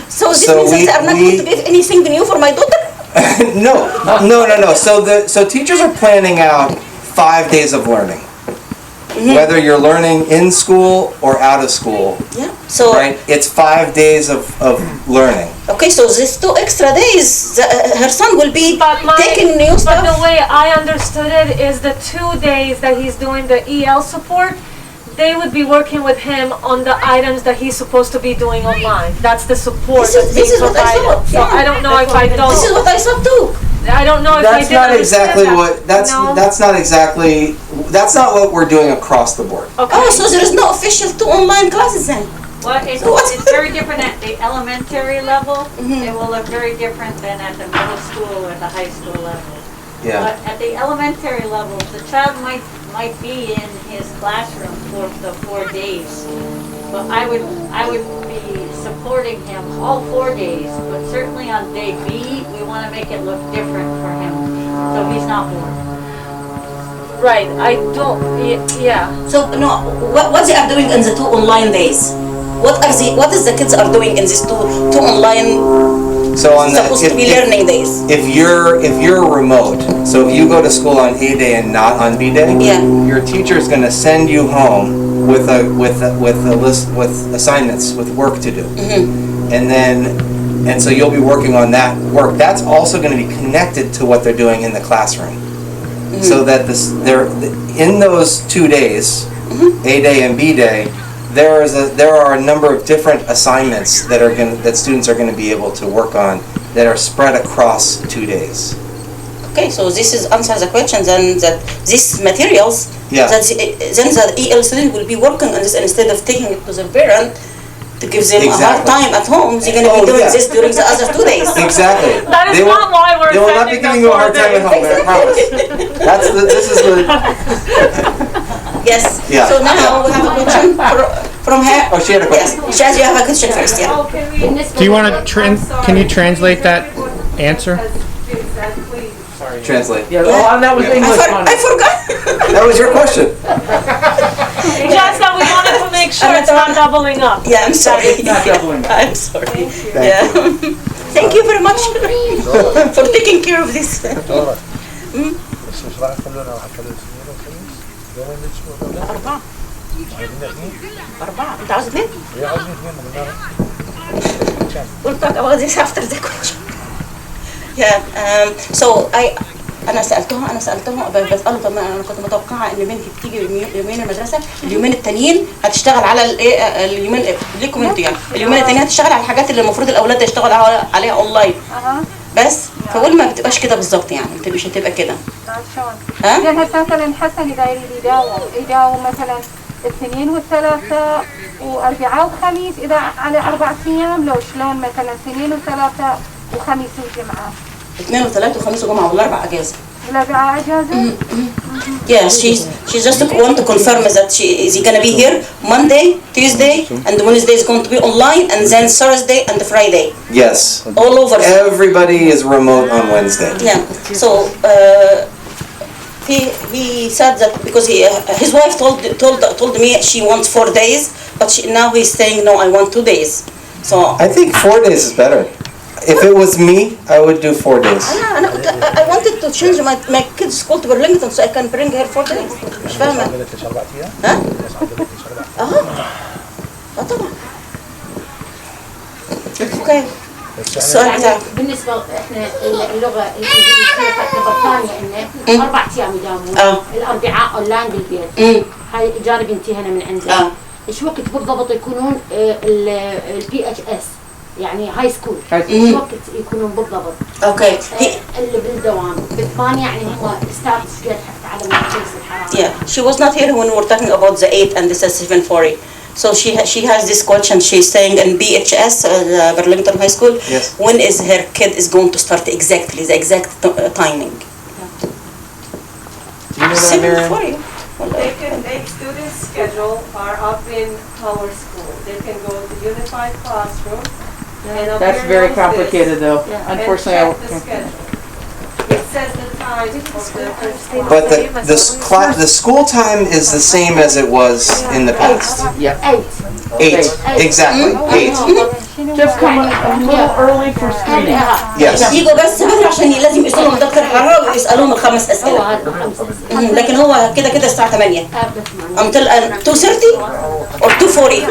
so this means that they are not going to give anything new for my daughter. No. So teachers are planning out 5 days of learning, whether you're learning in school or out of school. Yeah. So right, it's 5 days of learning. Okay, so these 2 extra days, her son will be taking new stuff. But the way I understood it is the 2 days that he's doing the EL support, they would be working with him on the items that he's supposed to be doing online. That's the support this is what I thought. So I don't know if I don't. This is what I thought too. I don't know if that's I did not exactly that. what that's not what we're doing across the board. Okay. Oh, so there is no official 2 online classes then? Well, it's very different at the elementary level. It will look very different than at the middle school or the high school level. Yeah. But at the elementary level, the child might be in his classroom for the 4 days. But I would be supporting him all 4 days. But certainly on day B, we want to make it look different for him, so he's not bored. Right. I don't. Yeah. So no, what they are doing in the 2 online days? What is the kids are doing in these two online? So on supposed to be learning days. If you're remote, so if you go to school on A day and not on B day, your teacher is going to send you home with a list with assignments, with work to do, and so you'll be working on that work. That's also going to be connected to what they're doing in the classroom, so that they're in those 2 days, A day and B day. There are a number of different assignments that students are going to be able to work on that are spread across 2 days. Okay, so this is answers the question then that these materials then the EL student will be working on this instead of taking it to the parent to give them a hard time at home. They're going to be doing this during the other 2 days. Exactly. That is not why we're They will not be giving you a hard time at home. I promise. This is the. Yes. Yeah. So now we have a question from her. Oh, she had a question. Yes. Shaz, you have a question first, yeah. Do you want to can you translate that answer? Sorry. Translate. Yeah. Oh, that was English. I forgot. That was your question. Just that we wanted to make sure it's not doubling up. Yeah, I'm sorry. It's not doubling up. I'm sorry. Thank you very much for taking care of this. بس مش راح يخلونا راح يخلوا الاثنين والخميس يومين بالاسبوع. 4. عايزين اثنين. 4 انت عاوز 2؟ هي عايزين اثنين من النار. قلت لك ابغى دي افتر ذا كويشن. سو انا سالتهم بساله طب انا كنت متوقعه ان بنتي بتيجي يومين المدرسه، اليومين التانيين هتشتغل على اليومين ليكم انتوا يعني، اليومين التانيين هتشتغل على الحاجات اللي المفروض الاولاد يشتغلوا عليها اونلاين. بس فقول ما بتبقاش كده بالظبط يعني، مش هتبقى كده. ها؟ يعني هسه مثلا حسن اذا يريد يداوم مثلا الاثنين والثلاثاء واربعاء وخميس، اذا على 4 ايام لو شلون مثلا اثنين وثلاثاء وخميس وجمعه. 2 و3 وخميس وجمعه والاربع اجازه. الاربعاء اجازه؟ Yeah, she just want to confirm that she is gonna be here Monday, Tuesday, and Wednesday is going to be online, and then Thursday and Friday. Yes. All over. Everybody is remote on Wednesday. Yeah. So he said that because his wife told me she wants 4 days, but now he's saying no, I want 2 days. So I think 4 days is better. If it was me, I would do 4 days. I wanted to change my kids' school to Burlington so I can bring her 4 days. مش فاهمة. ها؟ طبعا. اوكي. السؤال بتاعك. بالنسبة احنا اللغة الانجليزية تعتبر ثانية انه 4 ايام يداومون. الاربعاء اونلاين بالبيت. هاي اجاني بنتي هنا من عندي. ايش وقت بالضبط يكونون البي اتش اس؟ يعني هاي سكول ايش وقت يكونون بالضبط؟ اوكي. اللي بالدوام بالثاني يعني هو ستارت سكيل حتى على ما يصير الحراره. Yeah, she was not here when we were talking about the 8 and the 740. So she has this question. She's saying in BHS, Burlington High School, yes. When is her kid is going to start exactly the exact timing? Do you know that, Miriam? They students' schedule are up in our school. They can go to unified classroom. That's very complicated though. Unfortunately, I can't. It says the time of the first. But the school time is the same as it was in the past. Yeah. 8. Exactly. 8. Just come a little early for screening. Yes. يجوا بس بدري عشان لازم يسألهم دكتور حرارة ويسألوهم ال5 أسئلة. لكن هو كده الساعة 8. Until 2:30 or 2:40.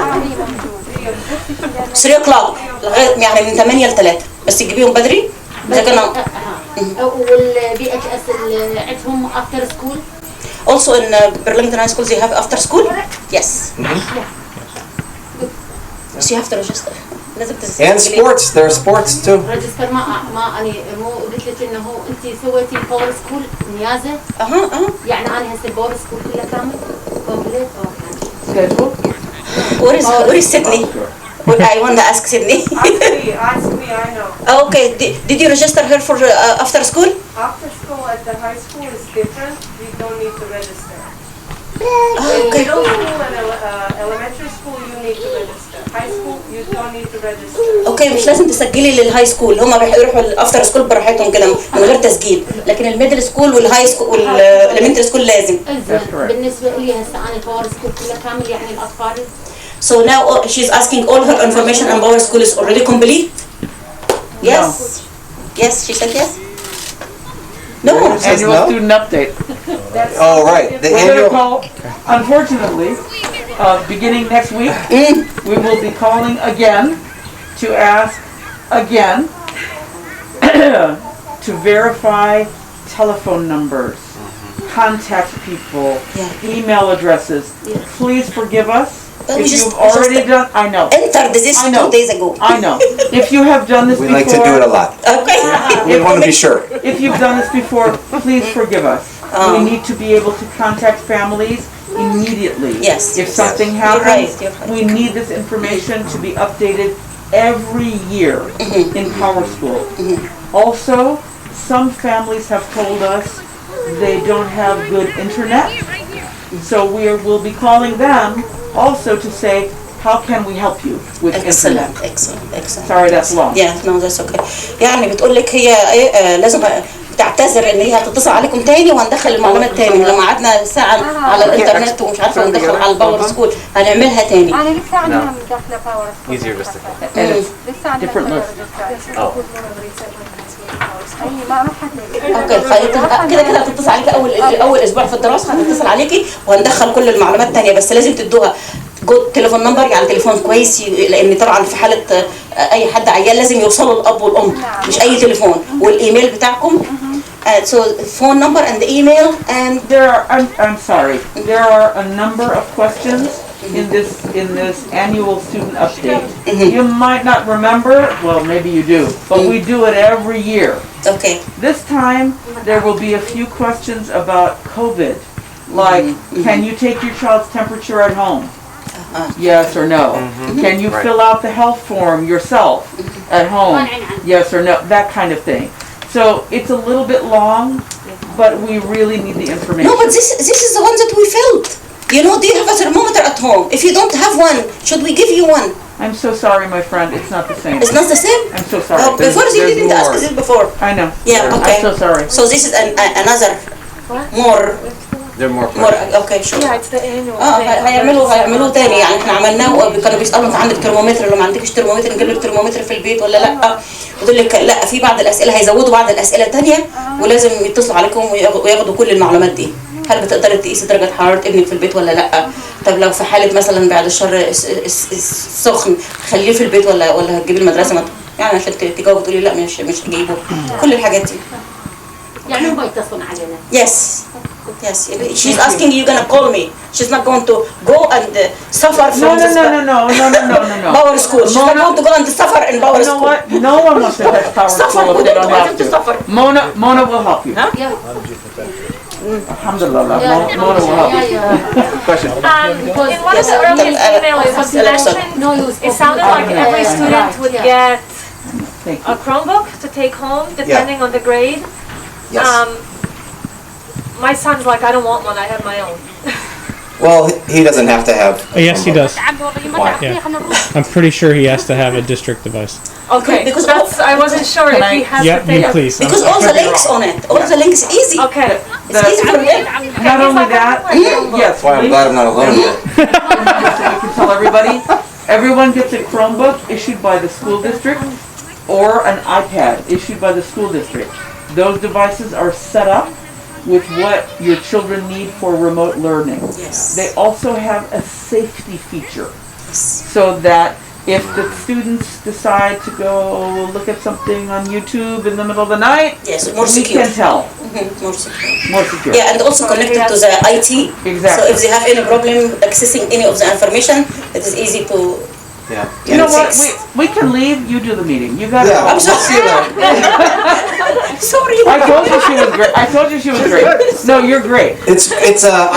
3 o'clock لغاية يعني من 8 ل 3 بس تجيبيهم بدري. لكن والبي اتش اس عندهم افتر سكول. Also in Burlington High School they have after school. Yes. So you have to register. And sports. There are sports too. ريجستر ما أنا مو قلت لك إنه أنت سويتي باور سكول نيازة. يعني أنا هسه باور سكول كلها كامل. كومبليت. Schedule. Where is Sydney? I want to ask Sydney. Ask me, I know. Okay, did you register her for after school? After school at the high school is different. You don't need to register. Okay. Middle school and elementary school you need to register. High school you don't need to register. Okay, مش لازم تسجلي للهاي سكول، هما بيروحوا الافتر سكول براحتهم كده من غير تسجيل، لكن الميدل سكول والهاي سكول والاليمنتري سكول لازم. بالنسبة لي هسه أنا باور سكول كلها كامل يعني الأطفال. So now she's asking all her information and power school is already complete? Yes. Yes, she said yes. No. Annual student update. Oh, right. The annual. Unfortunately, beginning next week, we will be calling again to ask again to verify telephone numbers, contact people, email addresses. Please forgive us. If you've already done, I know. Entered this 2 days ago. I know. If you have done this before. We like to do it a lot. Okay. We want to be sure. If you've done this before, please forgive us. We need to be able to contact families immediately. Yes. If something happens, you're right. we need this information to be updated every year in Power School. Also, some families have told us they don't have good internet, so we'll be calling them also to say, how can we help you with internet? Excellent. Sorry, that's long. Yeah, no, that's okay. يعني بتقول لك هي لازم تعتذر ان هي هتتصل عليكم تاني وهندخل المعلومات تاني. لما قعدنا ساعة على الانترنت ومش عارفة ندخل على الباور سكول هنعملها تاني. أنا لسه عندنا مداخلة باور سكول. Easier just to call. لسه عندنا different list. Oh. ما حد اوكي كده كده هتتصل عليكي اول اسبوع في الدراسه، هتتصل عليكي وهندخل كل المعلومات الثانيه، بس لازم تدوها تليفون نمبر، يعني تليفون كويس، لان طبعا في حاله اي حد عيان لازم يوصلوا الاب والام، مش اي تليفون، والايميل بتاعكم. So phone number and the email and I'm sorry. There are a number of questions in this annual student update. You might not remember, well maybe you do, but we do it every year. Okay. This time there will be a few questions about COVID, like can you take your child's temperature at home? Yes or no? Can you fill out the health form yourself at home? Yes or no? That kind of thing. So it's a little bit long, but we really need the information. No, but this is the one that we filled. You know, do you have a thermometer at home? If you don't have one, should we give you one? I'm so sorry, my friend. It's not the same. It's not the same? I'm so sorry. Before you didn't ask us this before. I know. Yeah, okay. I'm so sorry. So this is another more. They're more. Okay, sure. Yeah, it's the annual. هيعملوه تاني، يعني احنا عملناه، كانوا بيسالوا انت عندك ترمومتر؟ لو ما عندكش ترمومتر نجيب لك ترمومتر في البيت ولا لا؟ يقول لك لا، في بعض الاسئله هيزودوا بعض الاسئله تانية، ولازم يتصلوا عليكم وياخدوا كل المعلومات دي. هل بتقدري تقيسي درجه حراره ابنك في البيت ولا لا؟ طب لو في حاله مثلا بعد الشر سخن خليه في البيت ولا هتجيبي المدرسه؟ يعني عشان تجاوبي تقولي لا مش هجيبه. كل الحاجات دي. يعني هم يتصلون علينا. Yes. Yes. She's asking you gonna call me. She's not going to go and suffer from No. Power School. She's not going to go and suffer in Power You know School. what? No one wants to touch Power School if they don't have to. Mona will help you. Alhamdulillah. Mona will help you. Question. In one of the earliest emails it was mentioned, it sounded like every student would get a Chromebook to take home depending on the grade. Yes. My son's like, I don't want one, I have my own. Well, he doesn't have to have. Yes, he does. Why? Yeah. I'm pretty sure he has to have a district device. Okay, Because I wasn't sure if he has to take you please. Because all the links on it. All the links easy. Okay. It's easy for him. Not only that, yes. That's why I'm glad I'm not alone yet. So we can tell everybody, everyone gets a Chromebook issued by the school district or an iPad issued by the school district. Those devices are set up with what your children need for remote learning. Yes. They also have a safety feature so that if the students decide to go look at something on YouTube in the middle of the night, Yes, more we secure. can tell. More secure. More secure. Yeah, and also connected to the IT. Exactly. So if they have any problem accessing any of the information, it is easy to. Yeah. You know what? We can leave. You do the meeting. You got it. Yeah. I'm sorry. Sorry. I told you she was great. I told you she was great. No, you're great. It's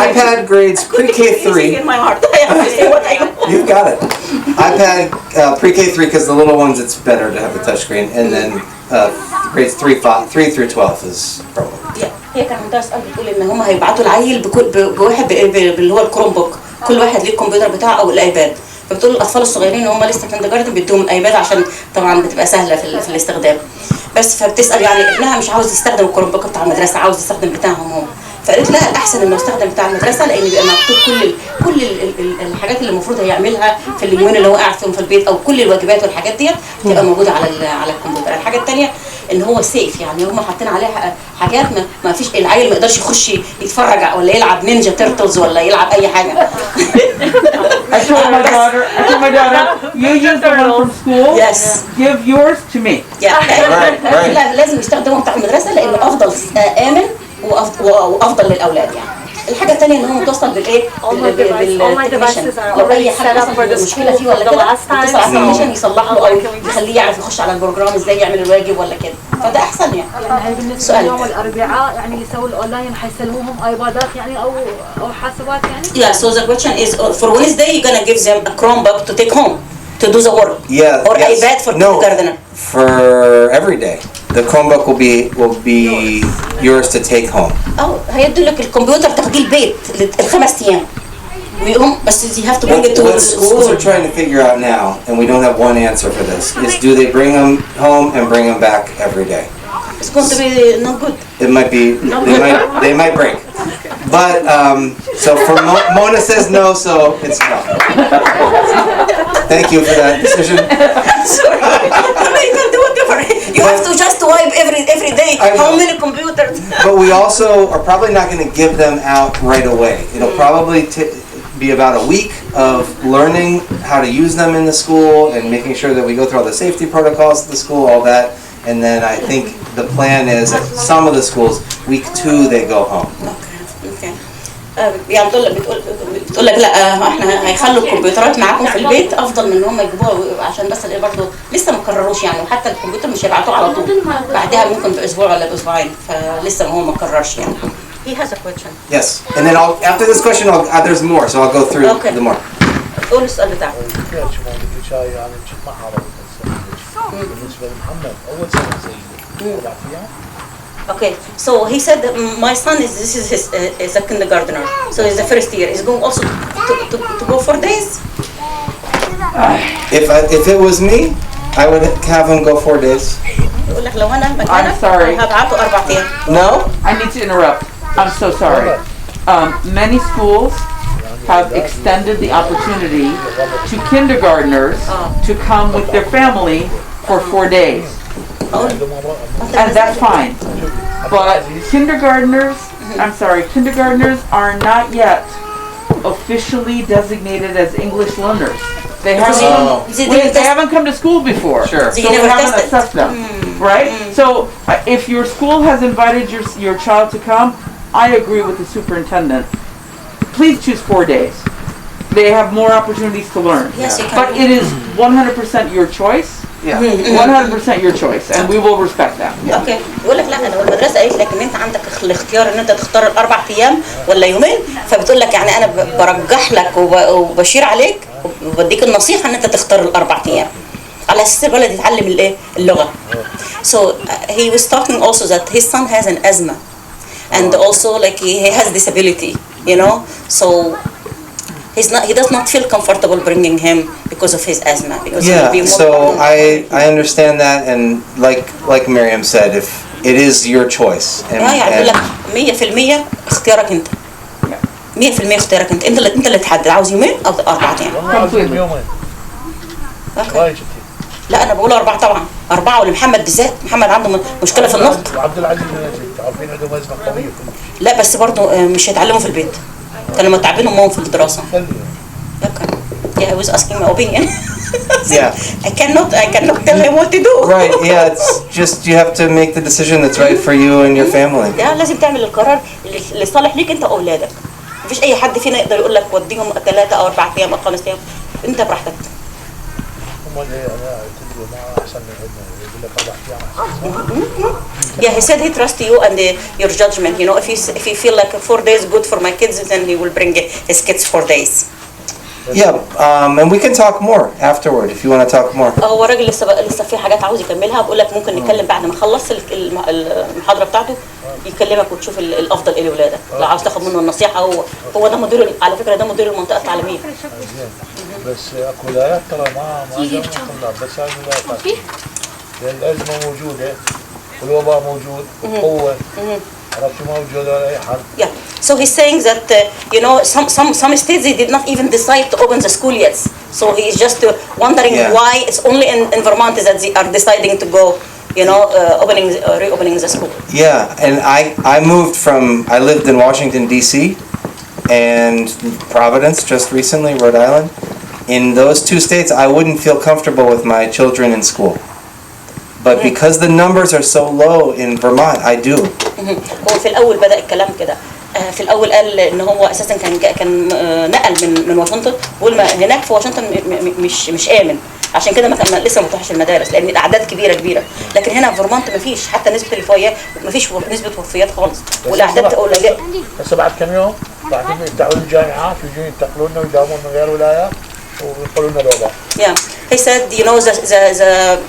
iPad grades pre-K 3. In my heart. I have to say what I know. You've got it. iPad pre-K 3 because the little ones it's better to have the touchscreen, and then grades 3 through 12 is probably. هي كان عندها سؤال بتقول ان هم هيبعتوا العيل بواحد باللي هو الكروم بوك، كل واحد ليه الكمبيوتر بتاعه او الايباد. فبتقول الاطفال الصغيرين هم لسه كيندر جاردن بيدوهم الايباد عشان طبعا بتبقى سهله في الاستخدام. بس فبتسال يعني ابنها مش عاوز يستخدم الكروم بوك بتاع المدرسه، عاوز يستخدم بتاعهم هم. فقالت لها الاحسن انه يستخدم بتاع المدرسه لان بيبقى مكتوب كل الحاجات اللي المفروض هيعملها في اليومين اللي هو قاعد فيهم في البيت، او كل الواجبات والحاجات ديت تبقى موجوده على الكمبيوتر. الحاجه الثانيه ان هو سيف، يعني هم حاطين عليها حاجات ما فيش العيل ما يقدرش يخش يتفرج ولا يلعب نينجا تيرتلز ولا يلعب اي حاجه. I told my daughter, you use the one from school. Yes. Give yours to me. لا لازم يستخدموا بتاع المدرسه لانه افضل امن وافضل للاولاد يعني. الحاجه الثانيه ان هو متوصل بالايه؟ بالتكنيشن. لو اي حاجه حصل مشكله فيه ولا كده يتصل على التكنيشن يصلح له او يخليه يعرف يخش على البروجرام ازاي يعمل الواجب ولا كده، فده احسن يعني. يعني بالنسبه ليوم الاربعاء يعني يسووا الاونلاين حيسلموهم ايبادات يعني او حاسبات يعني؟ Yeah, so the question is for Wednesday you're gonna give them a Chromebook to take home to do the work. Yeah. Or iPad for kindergarten. For every day. The Chromebook will be yours to take home. هيدوا لك الكمبيوتر تاخديه البيت ال5 ايام. ويقوم بس you have to bring it to What school. schools are trying to figure out now, and we don't have one answer for this, is do they bring them home and bring them back every day? It's going to be not good. It might be, they might break. But, so for Mona says no, so it's no. Thank you for that decision. Sorry. You can do whatever. You have to just wipe every day. How many computers? But we also are probably not going to give them out right away. It'll probably be about a week of learning how to use them in the school and making sure that we go through all the safety protocols at the school, all that. And then I think the plan is at some of the schools, week 2 they go home. Okay. يعني بتقول لك لا احنا هيخلوا الكمبيوترات معاكم في البيت افضل من ان هم يجيبوها عشان بس الايه برضه لسه ما قرروش يعني وحتى الكمبيوتر مش هيبعتوه على طول بعدها ممكن باسبوع ولا باسبوعين فلسه هو ما قررش يعني. He has a question. Yes, and then after this question, there's more, so I'll go through the more. قول السؤال بتاعك. بالنسبة لمحمد أول سنة زي 4 أيام. Okay, so he said that my son is a kindergartner, so he's the first year. He's going also to go 4 days. If it was me, I would have him go 4 days. يقول لك لو أنا مكانك I'm sorry. هبعته 4 أيام. No? I need to interrupt. I'm so sorry. Many schools have extended the opportunity to kindergartners to come with their family for 4 days. And that's fine. But kindergartners are not yet officially designated as English learners. They haven't come to school before. Sure. So we haven't assessed them. Right? So if your school has invited your child to come, I agree with the superintendent. Please choose 4 days. They have more opportunities to learn. Yes, you can. But it is 100% your choice. Yeah. 100% your choice, and we will respect that. اوكي بيقول لك لا لو المدرسه قالت لك ان انت عندك الاختيار ان انت تختار ال4 ايام ولا يومين فبتقول لك يعني انا برجح لك وبشير عليك وبديك النصيحه ان انت تختار ال4 ايام على اساس الولد يتعلم الايه اللغه. So he was talking also that his son has an asthma and also like he has disability, you know, so he does not feel comfortable bringing him because of his asthma. Because so I understand that, and like Miriam said, if it is your choice. يعني بقول لك 100% اختيارك انت. 100% اختيارك انت. انت اللي تحدد عاوز يومين او 4 ايام. يومين. لا انا بقول 4 طبعا 4 ولمحمد بالذات محمد عنده مشكله في النطق. وعبد العزيز عارفين عندهم ازمه قويه. لا بس برضه مش هيتعلموا في البيت. كانوا متعبين امهم في الدراسه. Yeah, I was asking my opinion. Yeah. I cannot tell him what to do. Right. Yeah. It's just you have to make the decision that's right for you and your family. Yeah, لازم تعمل القرار اللي صالح ليك انت واولادك. مفيش اي حد فينا يقدر يقول لك وديهم 3 أو 4 ايام او 5 ايام. انت براحتك. Yeah, he said he trusts you and your judgment. You know, if you feel like 4 days good for my kids, then he will bring his kids 4 days. Yeah, and we can talk more afterward if you want to talk more. هو الراجل لسه في حاجات عاوز يكملها بقول لك ممكن نتكلم بعد ما نخلص المحاضره بتاعته يكلمك وتشوف الافضل ايه لاولادك لو عاوز تاخد منه النصيحه هو ده مدير على فكره ده مدير المنطقه التعليميه. بس اكو ولايات ترى ما جابوا طلاب بس هاي الولايات لان الازمه موجوده والوباء موجود والقوه عرفت موجوده ولا اي حد. Yeah. So he's saying that you know some states they did not even decide to open the school yet. So he's just wondering why it's only in Vermont that they are deciding to go, you know, reopening the school. Yeah, and I lived in Washington D.C. and Providence just recently, Rhode Island. In those 2 states, I wouldn't feel comfortable with my children in school. But because the numbers are so low in Vermont, I do. هو في الأول بدأ الكلام كده. في الأول قال إن هو أساسا كان نقل من واشنطن بيقول هناك في واشنطن مش آمن عشان كده ما كان لسه ما فتحش المدارس لأن الأعداد كبيرة لكن هنا في فيرمونت ما فيش حتى نسبة الوفيات ما فيش نسبة وفيات خالص والأعداد قليلة. بس بعد كم يوم بعد يفتحوا الجامعات ويجون ينتقلونا ويداومون من غير ولايات ويقولون الوضع. Yeah, he said, you know,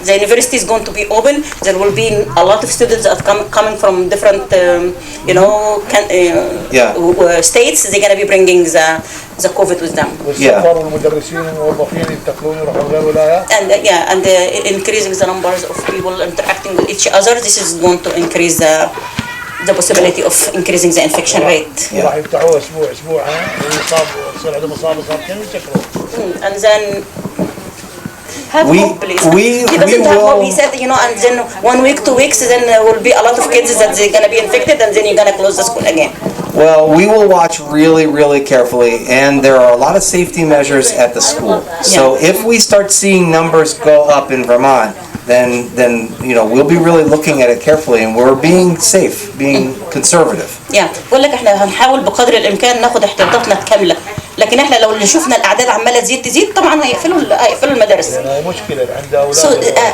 the university is going to be open. There will be a lot of students that are coming from different, you know, states. They're going to be bringing the COVID with them. والمدرسين والموظفين ينتقلون يروحون غير ولايات. And increasing the numbers of people interacting with each other. This is going to increase the possibility of increasing the infection rate. راح يفتحوه اسبوعين ويصاب يصير عندهم اصابه صارتين ويسكروا. And then Have hope, please. He doesn't have hope. He said, and then 1 week, 2 weeks, then there will be a lot of kids that they're gonna be infected, and then you're gonna close the school again. Well, we will watch really, really carefully, and there are a lot of safety measures at the school. So if we start seeing numbers go up in Vermont, then we'll be really looking at it carefully, and we're being safe, being conservative. بقول لك احنا هنحاول بقدر الامكان ناخد احتياطاتنا كامله، لكن احنا لو اللي شفنا الاعداد عماله تزيد طبعا هيقفلوا المدارس. مشكله عند So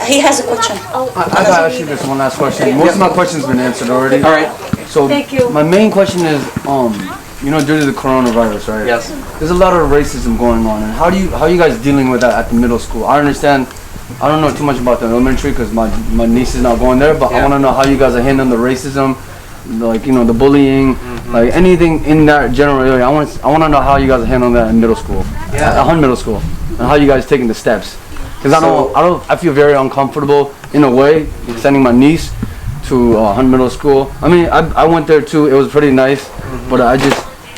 he has a question. I got actually just one last question. Most of my questions been answered already. All right. So my main question is, due to the coronavirus, right? Yes. There's a lot of racism going on, and how are you guys dealing with that at the middle school? I understand. I don't know too much about the elementary because my niece is not going there, but I want to know how you guys are handling the racism, like the bullying, like anything in that general area. I want to know how you guys are handling that in middle school, at Hunt Middle School, and how you guys taking the steps. Because I feel very uncomfortable in a way sending my niece to Hunt Middle School. I mean, I went there too. It was pretty nice, but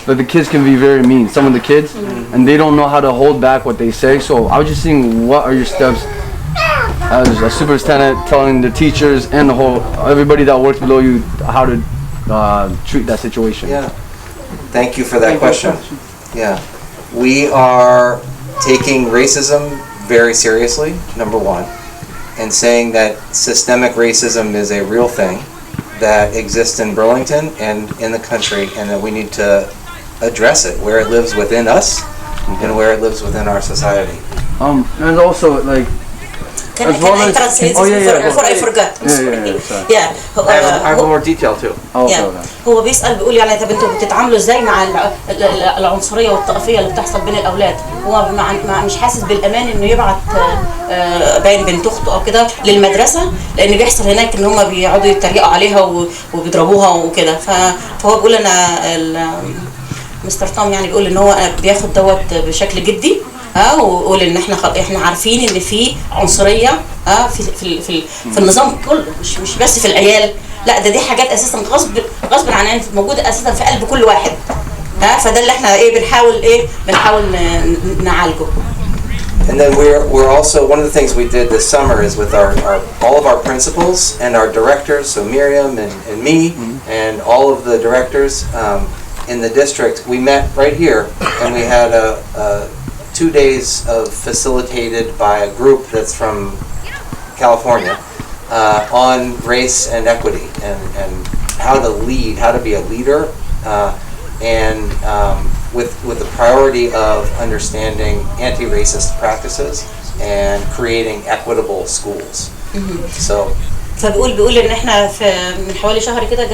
but the kids can be very mean. Some of the kids, and they don't know how to hold back what they say. So I was just seeing, what are your steps as a superintendent telling the teachers and everybody that works below you how to treat that situation? Yeah. Thank you for that question. Yeah. We are taking racism very seriously, number one, and saying that systemic racism is a real thing that exists in Burlington and in the country, and that we need to address it where it lives within us and where it lives within our society. And also, like, Can I translate this before I forgot? I'm sorry. I have more detail too. هو بيقول يعني طب انتوا بتتعاملوا ازاي مع العنصريه والطائفيه اللي بتحصل بين الاولاد؟ هو مش حاسس بالامان انه يبعت باين بنت اخته او كده للمدرسه، لان بيحصل هناك ان هم بيقعدوا يتريقوا عليها وبيضربوها وكده. فهو بيقول انا مستر توم يعني بيقول ان هو بياخد دوت بشكل جدي، ويقول ان احنا عارفين ان في عنصريه في النظام كله، مش بس في العيال، لا دي حاجات اساسا غصب عننا موجوده اساسا في قلب كل واحد. فده اللي احنا بنحاول نعالجه. And then we're also, one of the things we did this summer is with all of our principals and our directors, so Miriam and me and all of the directors in the district, we met right here and we had a 2 days of facilitated by a group that's from California on race and equity and how to lead, how to be a leader, and with the priority of understanding anti-racist practices and creating equitable schools. So. فبيقول ان احنا من حوالي شهر كده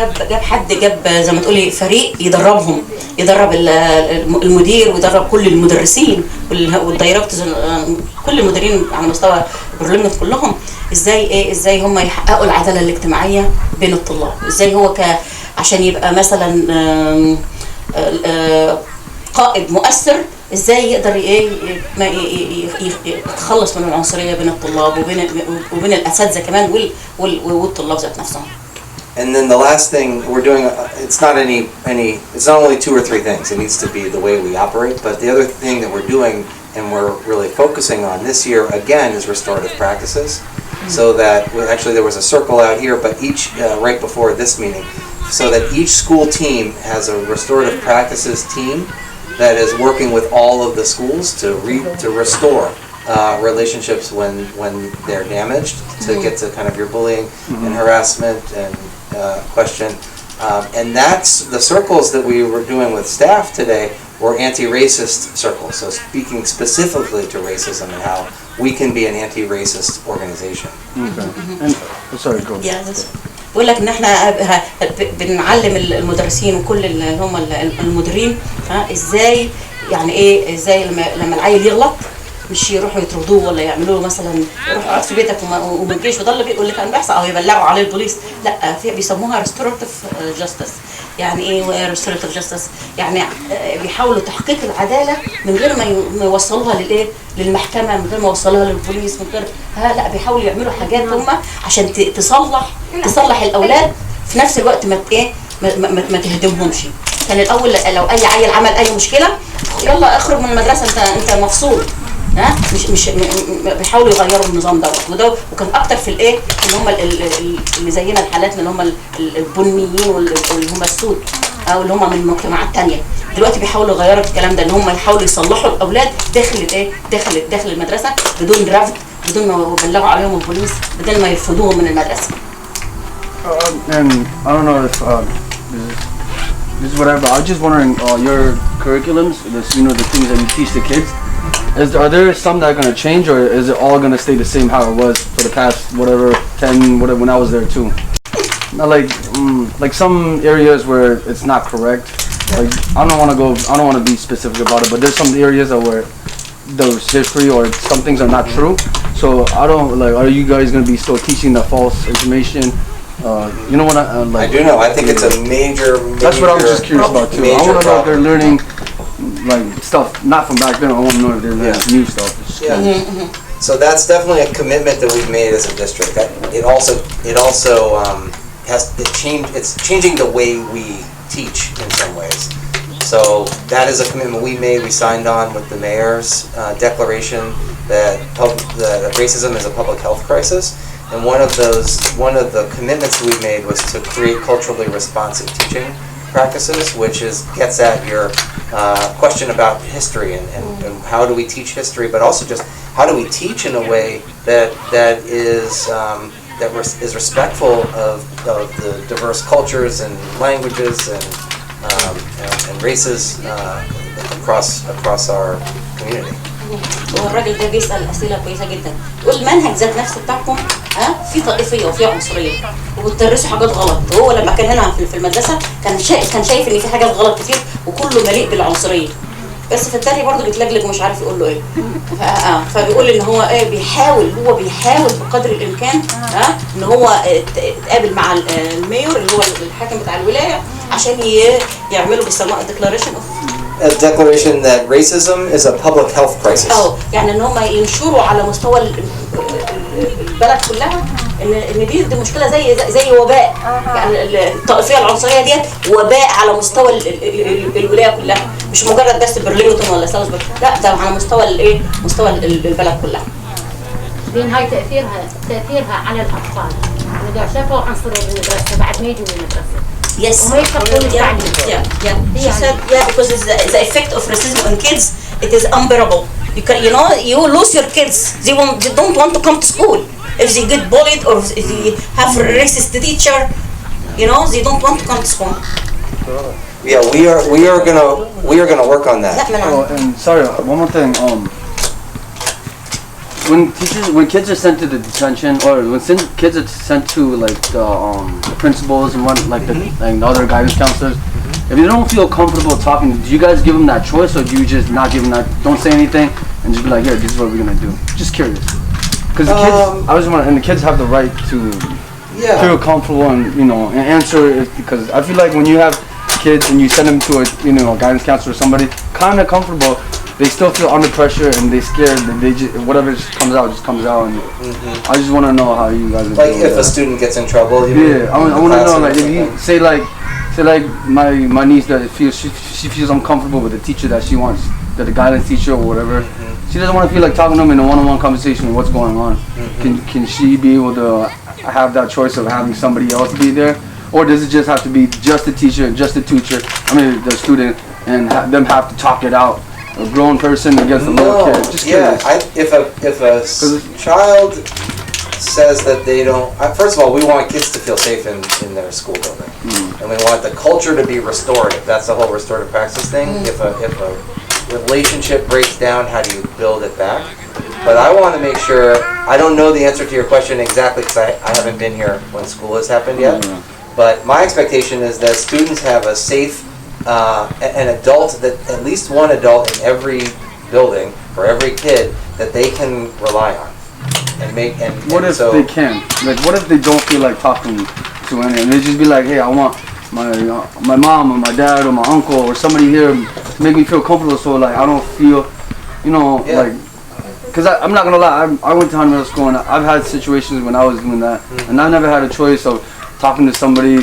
جاب زي ما تقولي فريق يدرب المدير ويدرب كل المدرسين والدايركتورز، كل المديرين على مستوى برلمنت كلهم، ازاي هم يحققوا العداله الاجتماعيه بين الطلاب، ازاي هو عشان يبقى مثلا قائد مؤثر، ازاي يقدر يتخلص من العنصريه بين الطلاب وبين الاساتذه كمان والطلاب ذات نفسهم. And then the last thing we're doing, it's not only 2 or 3 things. It needs to be the way we operate, but the other thing that we're doing and we're really focusing on this year again is restorative practices. So that actually there was a circle out here, but each right before this meeting, so that each school team has a restorative practices team that is working with all of the schools to restore relationships when they're damaged, to get to kind of your bullying and harassment and question. And that's the circles that we were doing with staff today were anti-racist circles. So speaking specifically to racism and how we can be an anti-racist organization. Sorry, go ahead. Yeah, بقول لك ان احنا بنعلم المدرسين وكل اللي هم المديرين ازاي يعني ازاي لما العيل يغلط مش يروحوا يطردوه ولا يعملوا له مثلا روح اقعد في بيتك وما تجيش، وده اللي بيقول لك كان بيحصل، او يبلغوا عليه البوليس. لا، في بيسموها ريستوراتيف جاستس. يعني ايه ريستوراتيف جاستس؟ يعني بيحاولوا تحقيق العداله من غير ما يوصلوها للمحكمه، من غير ما يوصلوها للبوليس، من غير لا بيحاولوا يعملوا حاجات هم عشان تصلح الاولاد في نفس الوقت ما تهدمهمش. كان الاول لو اي عيل عمل اي مشكله، يلا اخرج من المدرسه، انت مفصول. مش بيحاولوا يغيروا النظام دوت وكان اكتر في الايه اللي هم اللي زينا الحالات اللي هم البنيين واللي هم السود او اللي هم من مجتمعات تانية. دلوقتي بيحاولوا يغيروا الكلام ده، اللي هم يحاولوا يصلحوا الاولاد داخل الايه داخل المدرسه بدون رفض، بدون ما يبلغوا عليهم البوليس، بدون ما يرفضوهم من المدرسه. And I don't know if this is whatever. I was just wondering your curriculums, the things that you teach the kids. Are there some that are going to change, or is it all going to stay the same how it was for the past 10 whatever when I was there too? Not like some areas where it's not correct. Like I don't want to be specific about it, but there's some areas where there's history or some things are not true. So I don't are you guys going to be still teaching the false information? You know what I do know. I think it's a major. That's what I was just curious about too. I want to know if they're learning like stuff not from back then. I want to know if they're learning new stuff. So that's definitely a commitment that we've made as a district. It also it's changing the way we teach in some ways. So that is a commitment we made. We signed on with the mayor's declaration that racism is a public health crisis. And one of the commitments we made was to create culturally responsive teaching practices, which gets at your question about history and how do we teach history, but also just how do we teach in a way that is respectful of the diverse cultures and languages and races across our community. والراجل ده بيسأل أسئلة كويسة جدا. يقول المنهج ذات نفسه بتاعكم في طائفية وفي عنصرية وبتدرسوا حاجات غلط. وهو لما كان هنا في المدرسة كان شايف إن في حاجات غلط كتير وكله مليء بالعنصرية. بس في التاني برضه بيتلجلج ومش عارف يقول له ايه. فبيقول ان هو بيحاول بقدر الامكان ان هو يتقابل مع الميور اللي هو الحاكم بتاع الولايه عشان يعملوا بيسموها a declaration that racism is a public health crisis. يعني ان هم ينشروا على مستوى البلد كلها ان دي مشكله زي وباء. يعني الطائفيه العنصريه ديت وباء على مستوى الولايه كلها، مش مجرد بس برلينغتون ولا ساوثبورغ، لا ده على مستوى مستوى البلد كلها. بين هاي تاثيرها على الاطفال اذا شافوا عنصريه بالمدرسه بعد ما يجوا للمدرسه. Yes. وما يقبلون التعليم. She said because the effect of racism on kids it is unbearable. You lose your kids. They don't want to come to school. If they get bullied or if they have a racist teacher, they don't want to come to school. Yeah, we are gonna work on that. And sorry, one more thing. When kids are sent to the detention, or when kids are sent to like the principals and the other guidance counselors, if you don't feel comfortable talking, do you guys give them that choice, or do you just not give them that? Don't say anything and just be like, here, this is what we're gonna do. Just curious, because the kids, and the kids have the right to feel comfortable and and answer it, because I feel like when you have kids and you send them to a guidance counselor or somebody kind of comfortable, they still feel under pressure and they scared that they just whatever comes out and I just want to know how you guys are like if a student gets in trouble. I want to know, like, if you say like my niece that she feels uncomfortable with the teacher that she wants, the guidance teacher or whatever. She doesn't want to feel like talking to them in a one-on-one conversation of what's going on. Can she be able to have that choice of having somebody else be there, or does it just have to be just the teacher, just the the student, and them have to talk it out? A grown person against a little kid. Just if a child says that they don't, first of all, we want kids to feel safe in their school building, and we want the culture to be restorative. That's the whole restorative practice thing. If a relationship breaks down, how do you build it back? But I want to make sure. I don't know the answer to your question exactly because I haven't been here when school has happened yet. But my expectation is that students have a safe. An adult, that at least one adult in every building for every kid that they can rely on and make. And what if they can? Like, what if they don't feel like talking to anyone? They just be like, hey, I want my mom or my dad or my uncle or somebody here to make me feel comfortable, so like I don't feel, like. Because I'm not gonna lie, I went to Hunter Middle School and I've had situations when I was doing that, and I never had a choice of talking to somebody.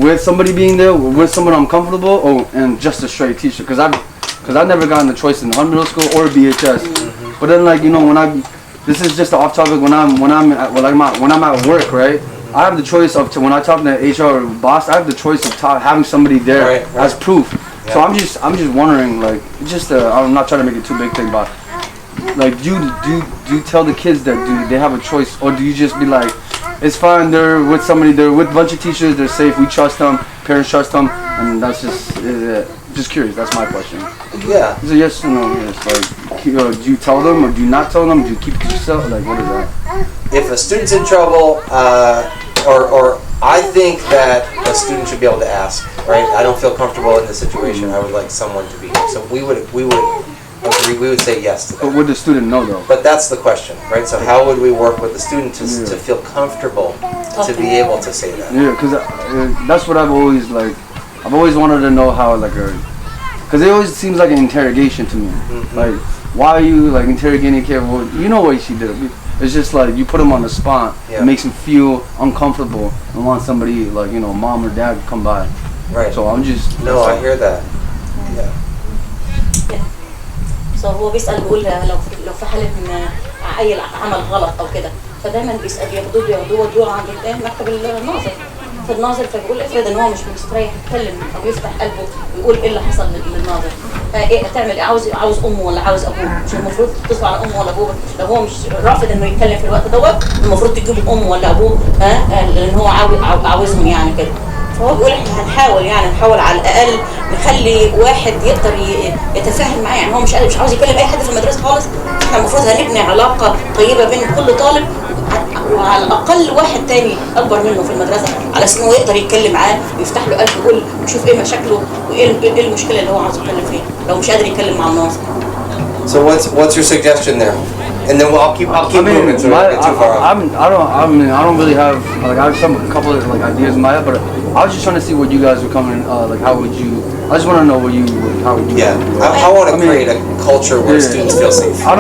With somebody being there, with someone I'm comfortable, and just a straight teacher. Because I've never gotten the choice in Hunter Middle School or BHS But then like this is just off topic. When I'm at work, right? I have the choice of when I talk to the HR boss, I have the choice of having somebody there as proof. Yeah. So I'm just wondering, like, I'm not trying to make it too big thing, but like, do you tell the kids that they have a choice, or do you just be like, it's fine, they're with somebody, they're with a bunch of teachers, they're safe, we trust them, parents trust them, and that's just curious. That's my question. Yeah. So yes or no? Yes. Like, do you tell them, or do you not tell them? Do you keep it to yourself? Like, what is that? If a student's in trouble, or I think that a student should be able to ask, right? I don't feel comfortable in this situation. I would like someone to be here. So we would agree. We would say yes to that. But would the student know though? But that's the question, right? So how would we work with the student to feel comfortable to be able to say that? Yeah, because that's what I've always wanted to know how because it always seems like an interrogation to me. Mm-hmm. Like, why are you like interrogating a kid? Well, you know what she did. It's just like you put him on the spot. Yeah. It makes him feel uncomfortable and want somebody like mom or dad to come by. Right. So I'm just. No, I hear that. Yeah. So هو بيسأل بيقول لو في حالة من أي عمل غلط أو كده فدايما بيسأل ياخدوه عند مكتب الناظر. فالناظر فبيقول افرض ان هو مش مستريح يتكلم او يفتح قلبه ويقول ايه اللي حصل للناظر. فايه تعمل ايه؟ عاوز امه ولا عاوز ابوه؟ مش المفروض تتصل على امه ولا ابوه؟ لو هو مش رافض انه يتكلم في الوقت دوت المفروض تجيب امه ولا ابوه لان هو عاوزهم يعني كده. فهو بيقول احنا هنحاول على الاقل نخلي واحد يقدر يتفاهم معاه. يعني هو مش عاوز يكلم اي حد في المدرسه خالص. احنا المفروض هنبني علاقه طيبه بين كل طالب وعلى الاقل واحد تاني اكبر منه في المدرسه على اساس انه يقدر يتكلم معاه ويفتح له قلبه ويقول ويشوف ايه مشاكله وايه المشكله اللي هو عاوز يتكلم فيها لو مش قادر يتكلم مع الناس. So what's your suggestion there? And then I'll keep moving so we don't get too far off. I don't really have I have a couple of ideas in my head, but I was just trying to see what you guys were coming how would you? I just want to know how would you? Yeah, I want to create a culture where students feel safe. I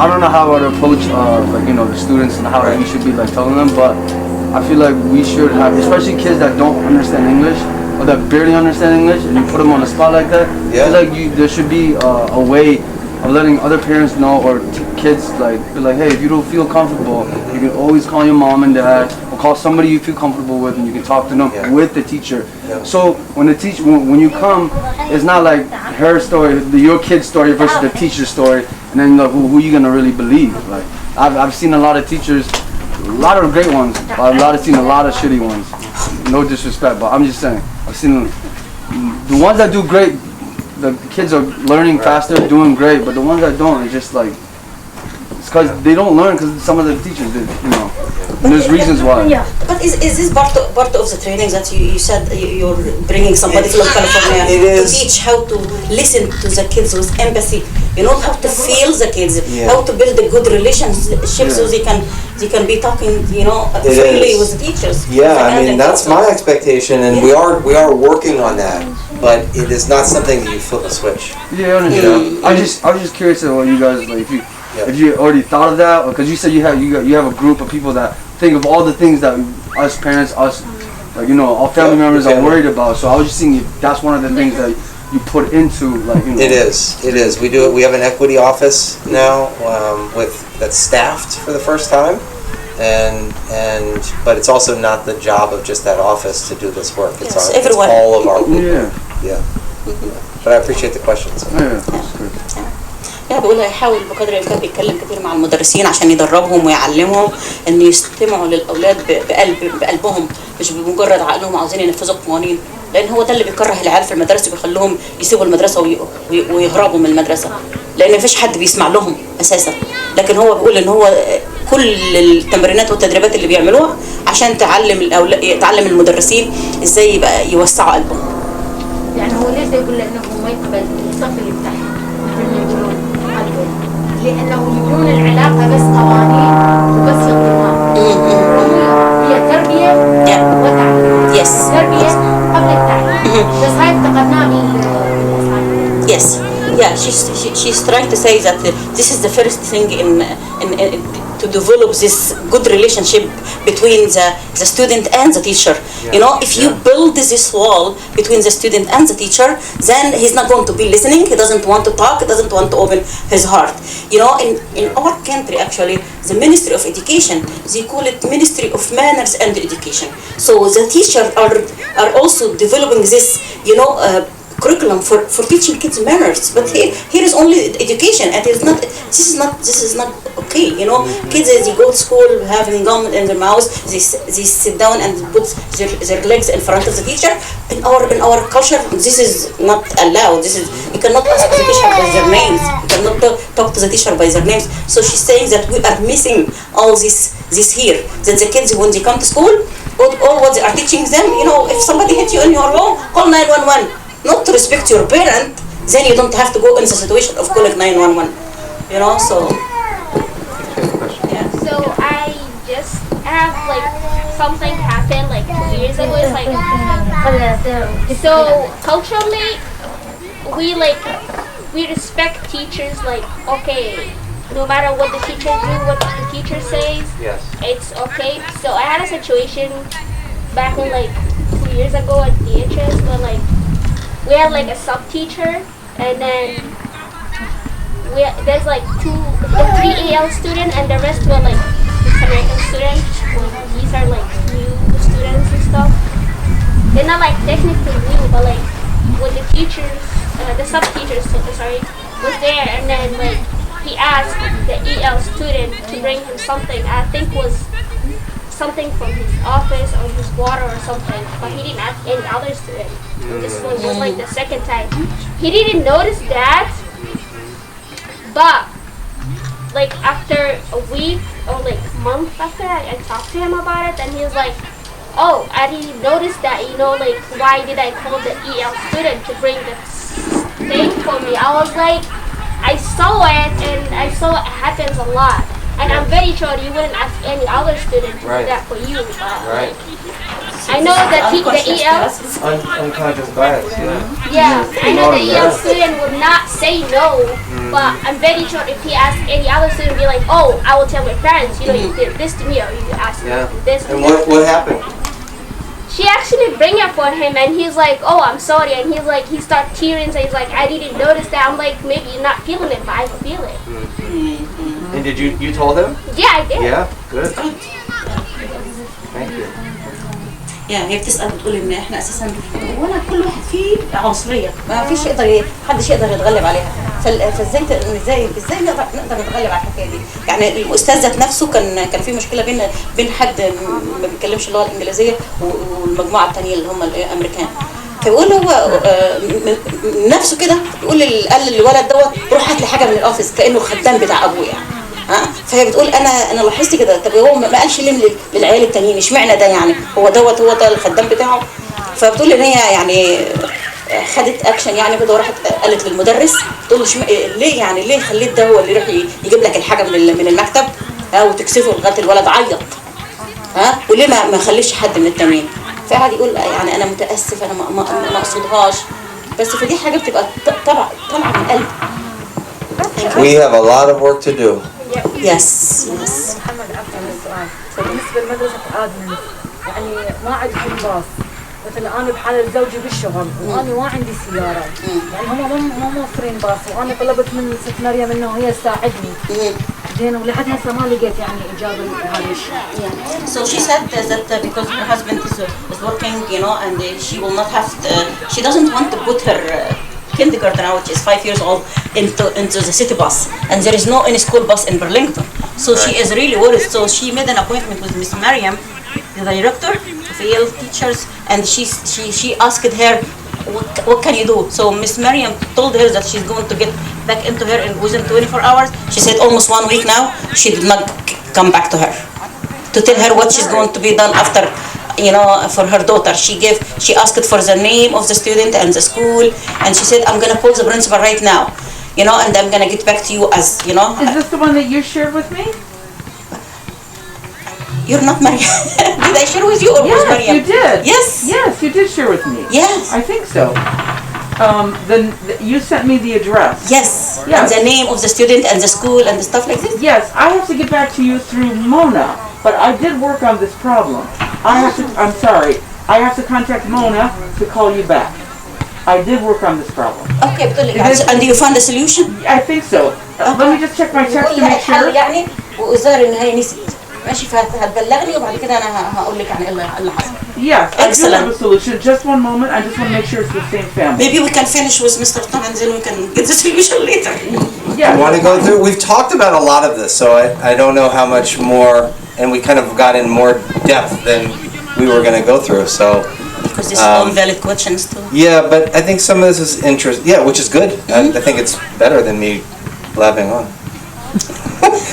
don't know how I'd approach the students and how we should be telling them, but I feel like we should have, especially kids that don't understand English or that barely understand English, and you put them on the spot like that. Yeah. I feel like there should be a way of letting other parents know or kids be like, hey, if you don't feel comfortable, you can always call your mom and dad or call somebody you feel comfortable with, and you can talk to them with the teacher. Yeah. So when you come, it's not like her story, your kid's story versus the teacher's story, and then who are you gonna really believe? Like I've seen a lot of teachers, a lot of great ones, but I've seen a lot of shitty ones. No disrespect, but I'm just saying I've seen the ones that do great. The kids are learning faster, doing great, but the ones that don't, it's just it's because they don't learn because some of the teachers did, And there's reasons why. Yeah. But is this part of the training that you said you're bringing somebody from California to teach how to listen to the kids with empathy, how to feel the kids, how to build a good relationship so they can be talking, freely with the teachers. Yeah, I mean that's my expectation, and we are working on that. But it is not something that you flip a switch. Yeah, I understand. I was just curious about you guys if you already thought of that, because you said you have a group of people that think of all the things that us parents, all family members are worried about. So I was just thinking if that's one of the things that you put into It is. We do it. We have an equity office now that's staffed for the first time. But it's also not the job of just that office to do this work. It's all of our people. Yeah. But I appreciate the questions. بقول هيحاول بقدر الامكان بيتكلم كتير مع المدرسين عشان يدربهم ويعلمهم ان يستمعوا للاولاد بقلبهم مش بمجرد عقلهم عاوزين ينفذوا القوانين لان هو ده اللي بيكره العيال في المدارس وبيخليهم يسيبوا المدرسه ويهربوا من المدرسه لان مفيش حد بيسمع لهم اساسا لكن هو بيقول ان هو كل التمرينات والتدريبات اللي بيعملوها عشان تعلم المدرسين ازاي يبقى يوسعوا قلبهم. يعني هو ليس يقول انه ما يقبل الصف اللي بتاعهم لانه يبنون العلاقه بس قوانين وبس انضمام. هي تربيه وتعليم. تربيه قبل التعليم. بس هاي افتقدناها بالاسعار. Yes. Yeah, she's trying to say that this is the first thing in to develop this good relationship between the student and the teacher. You know, if you build this wall between the student and the teacher, then he's not going to be listening. He doesn't want to talk. He doesn't want to open his heart. You know, in our country, actually, the Ministry of Education, they call it Ministry of Manners and Education. So the teachers are also developing this, you know, curriculum for teaching kids manners. But here is only education, and this is not okay. You know, kids as they go to school having gum in their mouths, they sit down and put their legs in front of the teacher. In our culture, this is not allowed. You cannot ask the teacher by their names. You cannot talk to the teacher by their names. So she's saying that we are missing all this here. That the kids, when they come to school, all what they are teaching them, you know, if somebody hits you in your home, call 911. Not to respect your parent, then you don't have to go in the situation of calling 911. You know, so. Yeah. So I just have like something happened like 2 years ago. It's like so culturally, we respect teachers. Like, okay, no matter what the teacher do, what the teacher says, yes, it's okay. So I had a situation back in like 2 years ago at DHS where like we had like a sub teacher, and then there's like 3 AL students, and the rest were like American students. These are like new students and stuff. They're not like technically new, but like when the teachers, the sub teachers, was there, and then like he asked the EL student to bring him something. I think was something from his office or his water or something, but he didn't ask any other student. This was like the second time. He didn't notice that, but like after a week or like a month after I talked to him about it, and he was like, oh, I didn't notice that, you know, like why did I call the EL student to bring the thing for me? I was like, I saw it, and I saw it happens a lot. And I'm very sure you wouldn't ask any other student to do that for you. Right. I know that the EL... Unconscious bias, Yeah, I know the EL student would not say no, but I'm very sure if he asked any other student, be like, oh, I will tell my parents, you know, you did this to me, or you asked me to do this to And me. what happened? She actually bring it for him, and he's like, oh, I'm sorry, and he's like, he started tearing, so he's like, I didn't notice that. I'm like, maybe you're not feeling it, but I feel it. And did you told him? Yeah, I did. Yeah, good. Thank you. يعني هي بتسأل بتقول إن إحنا أساساً ولا كل واحد فيه عنصرية، ما فيش حدش يقدر يتغلب عليها، فإزاي نقدر نتغلب على الحكاية دي؟ يعني الأستاذ ذات نفسه كان في مشكلة بين حد ما بيتكلمش اللغة الإنجليزية والمجموعة التانية اللي هم الأمريكان. فيقول هو نفسه كده يقول قال للولد دوت روح هات لي حاجة من الأوفيس كأنه خدام بتاع أبوه يعني. فهي بتقول انا لاحظت كده. طب هو ما قالش ليه للعيال التانيين اشمعنى ده يعني هو ده الخدام بتاعه. فبتقول ان هي يعني خدت اكشن يعني كده وراحت قالت للمدرس تقول له ليه خليت ده هو اللي يروح يجيب لك الحاجه من المكتب وتكسفه لغايه الولد عيط وليه ما خليش حد من التانيين. فقعد يقول يعني انا متاسف انا ما اقصدهاش بس فدي حاجه بتبقى طالعه من القلب. We have a lot of work to do. Yes. محمد عفوا السؤال. بالنسبة لمدرسة آدم يعني ما عندهم باص. مثلا أنا بحال زوجي بالشغل وأنا ما عندي سيارة. يعني هم مو موفرين باص وأنا طلبت من ست مريم إنه هي تساعدني. زين ولحد هسه ما لقيت يعني إجابة لهذا الشيء. So she said that because her husband is working, you know, and she will not have she doesn't want to put her kindergarten now, which is 5 years old, into the city bus, and there is no any school bus in Burlington. So she is really worried. So she made an appointment with Miss Mariam, the director of EL teachers, and she asked her, what can you do? So Miss Mariam told her that she's going to get back into her within 24 hours. She said almost 1 week now. She did not come back to her to tell her what she's going to be done after. You know, for her daughter, she asked for the name of the student and the school, and she said, I'm gonna call the principal right now, you know, and I'm gonna get back to you as, you know. Is this the one that you shared with me? You're not Mariam. Did I share with you or was Mariam? Yes, you did. Yes. Yes, you did share with me. Yes. I think so. Then you sent me the address. Yes. Yes. And the name of the student and the school and the stuff like this? Yes, I have to get back to you through Mona, but I did work on this problem. I'm sorry, I have to contact Mona to call you back. I did work on this problem. Okay, and you found a solution? I think so. Let me just check my text to make sure. يعني وإظهار إن هي نسيت. ماشي فهتبلغني وبعد كده أنا هقول لك يعني إيه اللي حصل. Yes, I do have a solution. Just one moment. I just want to make sure it's the same family. Maybe we can finish with Mr. Tom and then we can get the solution later. Yeah. You want to go through? We've talked about a lot of this, so I don't know how much more, and we kind of got in more depth than we were going to go through. So. Because this is all valid questions too. Yeah, but I think some of this is yeah, which is good. I think it's better than me blabbing on.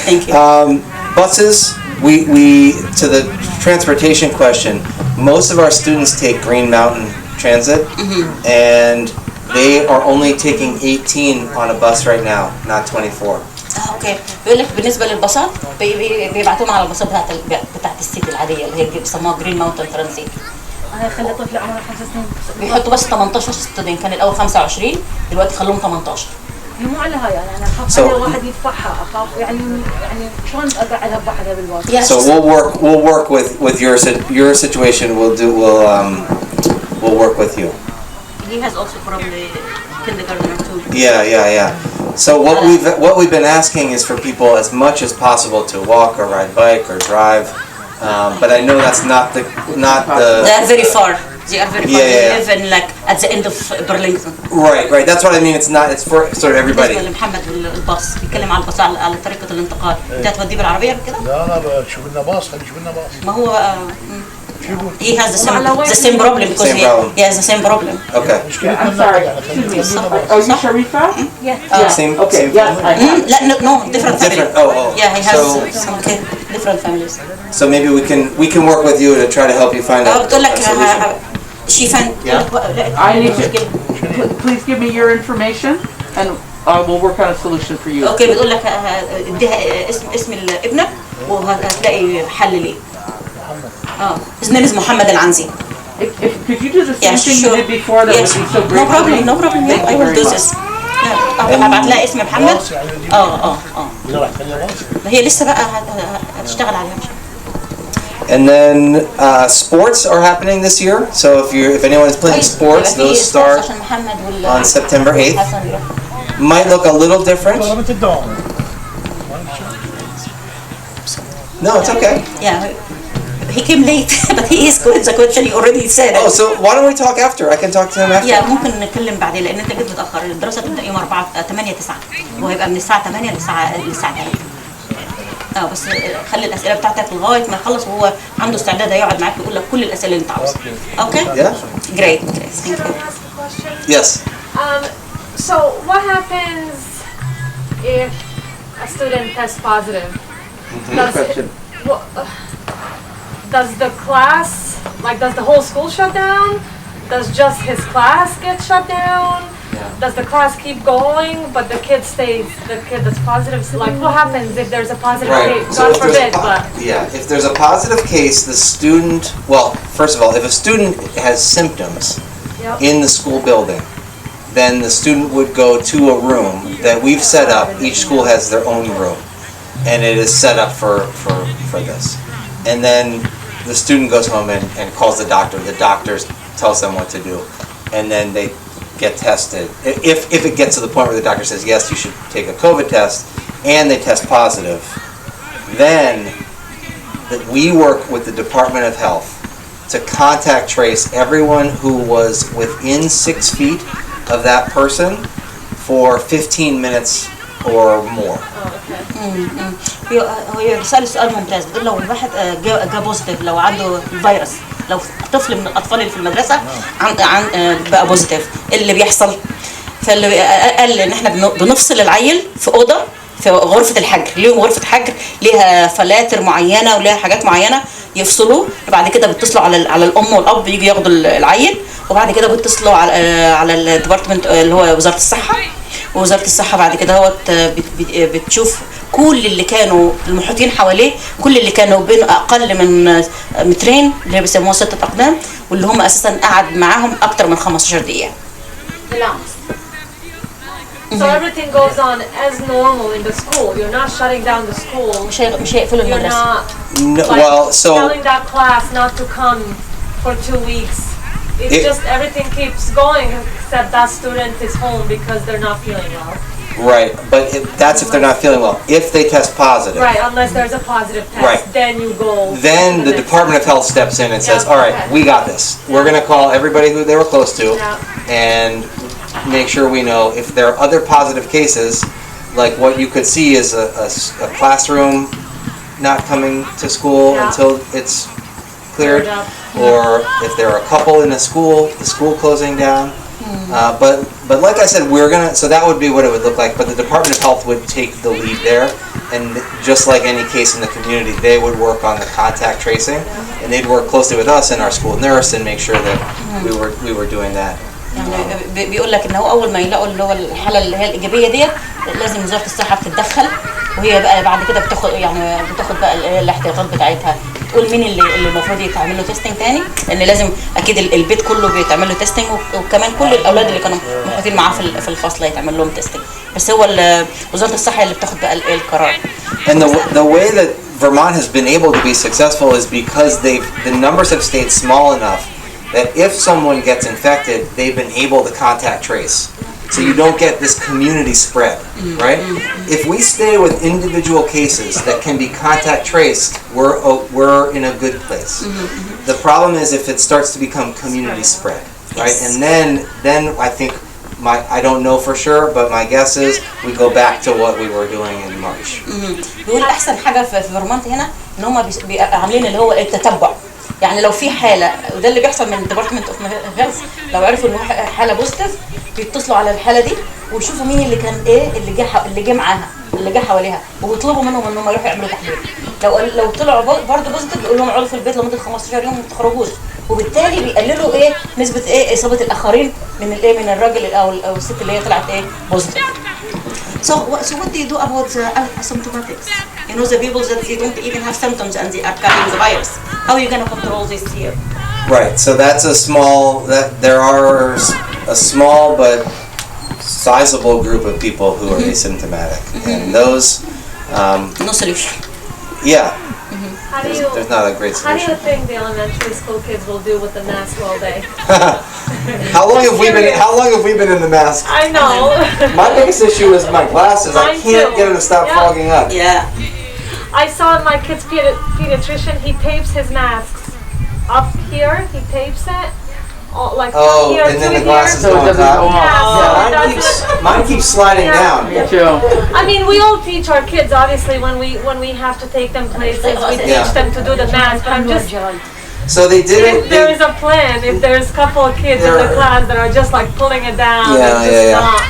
Thank you. Buses, we to the transportation question, most of our students take Green Mountain Transit, and they are only taking 18 on a bus right now, not 24. اوكي بيقول لك بالنسبه للباصات بيبعتوهم على الباصات بتاعت السيتي العاديه اللي هي بيسموها جرين ماونتن ترانزيت. انا خلي طفل عمره 5 سنين بيحطوا بس 18 ستودنت، كان الاول 25 دلوقتي خلوهم 18. مو على هاي يعني انا اخاف على واحد يدفعها، اخاف يعني شلون اقعدها بوحدها بالباص. So we'll work with your situation. We'll work with you. He has also probably kindergartner too. Yeah. So what we've been asking is for people as much as possible to walk or ride bike or drive, but I know that's not the. They are very far. They are very far. They live in like at the end of Burlington. Right. That's what I mean. It's for sort of everybody. بالنسبة لمحمد والباص بيتكلم على الباص على طريقة الانتقال. أنت هتوديه بالعربية كده؟ لا شوف لنا باص، خلي شوف لنا باص. ما هو he has the same problem because he has the same problem. Okay. I'm sorry. Are you Sharifa? Yeah. Same. Okay. Yes. No, different family. Different. Oh. Yeah, he has some different families. So maybe we can work with you to try to help you find out. بتقول لك she found. I need to. Please give me your information and I will work on a solution for you. Okay, بتقول لك اديها اسم ابنك وهتلاقي حل ليه. His name is Muhammad Al-Anzi. Could you do the same thing you did before? That would be so great. No problem. Yeah, I will do this. هبعت لها اسم محمد. هي لسه بقى هتشتغل عليها. And then sports are happening this year. So if anyone is playing sports, those start on September 8th. Might look a little different. No, it's okay. Yeah. He came late, but he is good. The question he already said. Oh, so why don't we talk after? I can talk to him after. Yeah, ممكن نتكلم بعدين لأن أنت جيت متأخر. الدراسة تبدأ يوم 8/9 وهيبقى من الساعة 8 للساعة 3. بس خلي الأسئلة بتاعتك لغاية ما يخلص وهو عنده استعداد يقعد معاك ويقول لك كل الأسئلة اللي أنت عاوزها. Okay? Yeah. Great. Thank you. Yes. So what happens if a student tests positive? Does the class, does the whole school shut down? Does just his class get shut down? Does the class keep going, but the kid that's positive? So what happens if there's a positive case? God forbid, but. Yeah, if there's a positive case, the student, well, first of all, if a student has symptoms in the school building, then the student would go to a room that we've set up. Each school has their own room, and it is set up for this. And then the student goes home and calls the doctor. The doctor tells them what to do, and then they get tested. If it gets to the point where the doctor says, yes, you should take a COVID test, and they test positive, then we work with the Department of Health to contact trace everyone who was within 6 feet of that person for 15 minutes or more. هو يسأل سؤال ممتاز. بيقول لو الواحد جا بوزيتيف، لو عنده فيروس، لو طفل من الأطفال اللي في المدرسة بقى بوزيتيف، اللي بيحصل؟ فاللي قال إن إحنا بنفصل العيل في أوضة في غرفة الحجر، ليهم غرفة حجر ليها فلاتر معينة وليها حاجات معينة يفصلوه. وبعد كده بيتصلوا على الأم والأب يجي ياخدوا العيل، وبعد كده بيتصلوا على الديبارتمنت اللي هو وزارة الصحة. ووزارة الصحة بعد كده هو بتشوف كل اللي كانوا المحيطين حواليه، كل اللي كانوا بين أقل من 2 متر اللي بيسموها 6 أقدام، واللي هم أساسا قعد معاهم أكتر من 15 دقيقة. So everything goes on as normal in the school. You're not shutting down the school. مش هيقفلوا You're المدرسة. not well, so telling that class not to come for 2 weeks. It's just everything keeps going except that student is home because they're not feeling well. right, but that's if they're not feeling well. If they test positive, Right, unless there's a positive test, Right. then you go. then the Department of Health steps in and says, all right, we got this. We're going to call everybody who they were close to and make sure we know if there are other positive cases, like what you could see is a classroom not coming to school until it's cleared, or if there are a couple in the school closing down. But like I said, we're gonna. So that would be what it would look like. But the Department of Health would take the lead there, and just like any case in the community, they would work on the contact tracing, and they'd work closely with us and our school nurse and make sure that we were doing that. يعني بيقول لك ان هو اول ما يلاقوا اللي هو الحاله اللي هي الايجابيه ديت لازم وزاره الصحه بتتدخل، وهي بقى بعد كده بتاخد بقى الاحتياطات بتاعتها، تقول مين اللي المفروض يتعمل له تيستنج تاني، لان لازم اكيد البيت كله بيتعمل له تيستنج، وكمان كل الاولاد اللي كانوا محيطين معاه في الفصل يتعمل لهم تيستنج، بس هو وزاره الصحه اللي بتاخد بقى القرار. And the way that Vermont has been able to be successful is because the numbers have stayed small enough that if someone gets infected, they've been able to contact trace. So you don't get this community spread, right? If we stay with individual cases that can be contact traced, we're in a good place. The problem is if it starts to become community spread, right? And then I think I don't know for sure, but my guess is we go back to what we were doing in March. بيقول احسن حاجه في فيرمونت هنا ان هم عاملين اللي هو التتبع، يعني لو في حاله، وده اللي بيحصل من ديبارتمنت اوف هيلث، لو عرفوا ان حاله بوزيتيف بيتصلوا على الحاله دي ويشوفوا مين اللي كان اللي جه معاها، اللي جه حواليها، وبيطلبوا منهم ان هم يروحوا يعملوا تحليل. لو طلعوا برضه بوزيتيف بيقول لهم اقعدوا في البيت لمده 15 يوم وما تخرجوش، وبالتالي بيقللوا نسبه اصابه الاخرين من الراجل او الست اللي هي طلعت بوزيتيف. So what do you do about the asymptomatics? You know, the people that they don't even have symptoms and they are carrying the virus. How are you going to control this here? Right. So that's there are a small but sizable group of people who are asymptomatic, and those. No solution. Yeah. There's not a great solution. How do you think the elementary school kids will do with the mask all day? How long have we been in the mask? I know. My biggest issue is my glasses. I can't get them to stop fogging up. Yeah. I saw my kid's pediatrician. He tapes his masks up here. He tapes it. Like here and to then the here. glasses don't mine keeps sliding down. Me too. I mean, we all teach our kids, obviously, when we have to take them places, we teach them to do the math. But I'm just. So they did it. If there is a plan, if there's a couple of kids in the class that are just like pulling it down, not.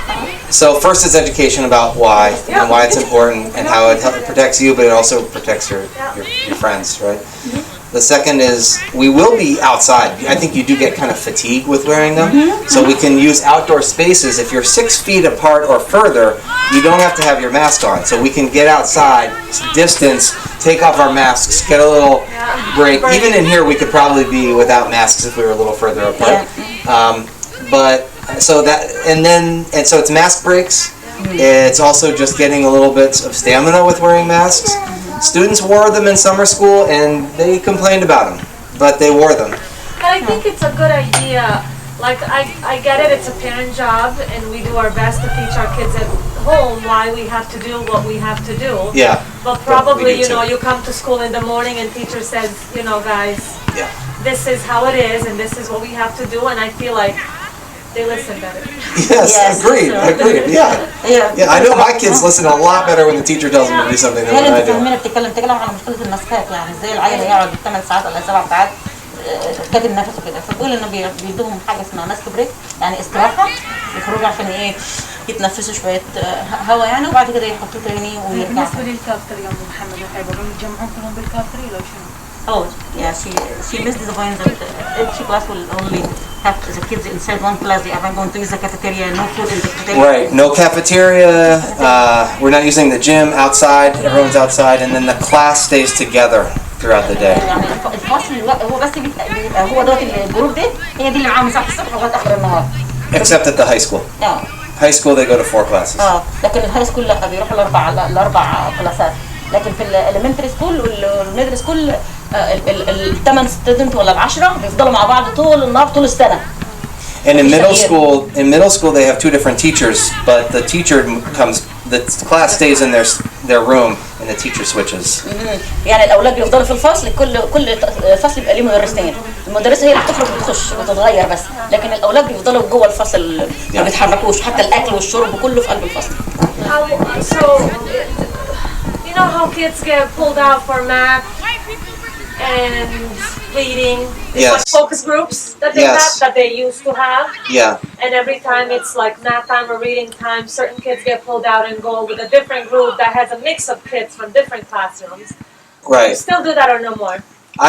So first is education about why and why it's important and how it protects you, but it also protects your friends, right? The second is we will be outside. I think you do get kind of fatigue with wearing them. So we can use outdoor spaces. If you're 6 feet apart or further, you don't have to have your mask on. So we can get outside, distance, take off our masks, get a little break. Even in here we could probably be without masks if we were a little further apart. So it's mask breaks. It's also just getting a little bit of stamina with wearing masks. Students wore them in summer school and they complained about them, but they wore them. But I think it's a good idea. Like, I get it, it's a parent job, and we do our best to teach our kids at home why we have to do what we have to do. Yeah. But probably, you come to school in the morning and teacher says, guys, this is how it is, and this is what we have to do, and I feel like they listen better. Yes, agreed. Yeah, I know my kids listen a lot better when the teacher tells them to do something than when I do. بتتكلم على مشكله المسكات، يعني ازاي العيل يقعد 8 ساعات ولا 7 ساعات كاتم نفسه كده، فبقول انه بيدوهم حاجه اسمها ماسك بريك، يعني استراحه يخرجوا عشان يتنفسوا شويه هواء يعني، وبعد كده يحطوه تاني ويرجعوا. بالنسبه للكافتريا ام محمد وحيبه بيجمعون كلهم بالكافتريا لو شنو؟ Oh, yeah, she missed the point that each class will only have the kids inside one class. They are not going to use the cafeteria, no food in the cafeteria. Right, no cafeteria, we're not using the gym outside, everyone's outside, and then the class stays together throughout the day. يعني الفصل هو بس هو دوت الجروب ده هي دي اللي معاهم من ساعة الصبح لغاية آخر النهار. Except at the high school. Yeah. High school they go to 4 classes. لكن الهاي سكول لا بيروحوا الاربع كلاسات. لكن في الاليمنتري سكول والميدل سكول ال8 ستودنت ولا ال10 بيفضلوا مع بعض طول النهار طول السنه. And in middle school they have 2 different teachers, but the teacher the class stays in their room and the teacher switches. يعني الاولاد بيفضلوا في الفصل، كل فصل يبقى ليه مدرستين، المدرسه هي اللي بتخرج وتخش وتتغير بس، لكن الاولاد بيفضلوا جوه الفصل ما بيتحركوش، حتى الاكل والشرب كله في قلب الفصل. So you know how kids get pulled out for math and reading? It's like focus groups that they have, that they used to have. Yeah. And every time it's like math time or reading time, certain kids get pulled out and go with a different group that has a mix of kids from different classrooms. Right. You still do that or no more?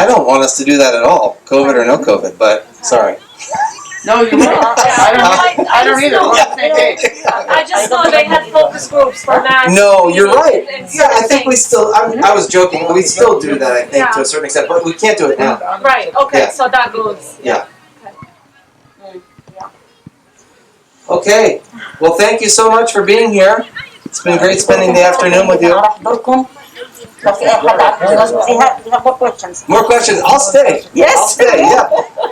I don't want us to do that at all, COVID or no COVID, but sorry. No, you won't. I don't either. We're on the same page. I just know they had focus groups for math. No, you're right. Yeah, I think we still, I was joking, we still do that, I think, to a certain extent, but we can't do it now. Right, okay, so that goes. Yeah. Okay, well thank you so much for being here. It's been great spending the afternoon with you. More questions. More questions? I'll stay. Yes. I'll stay, yeah.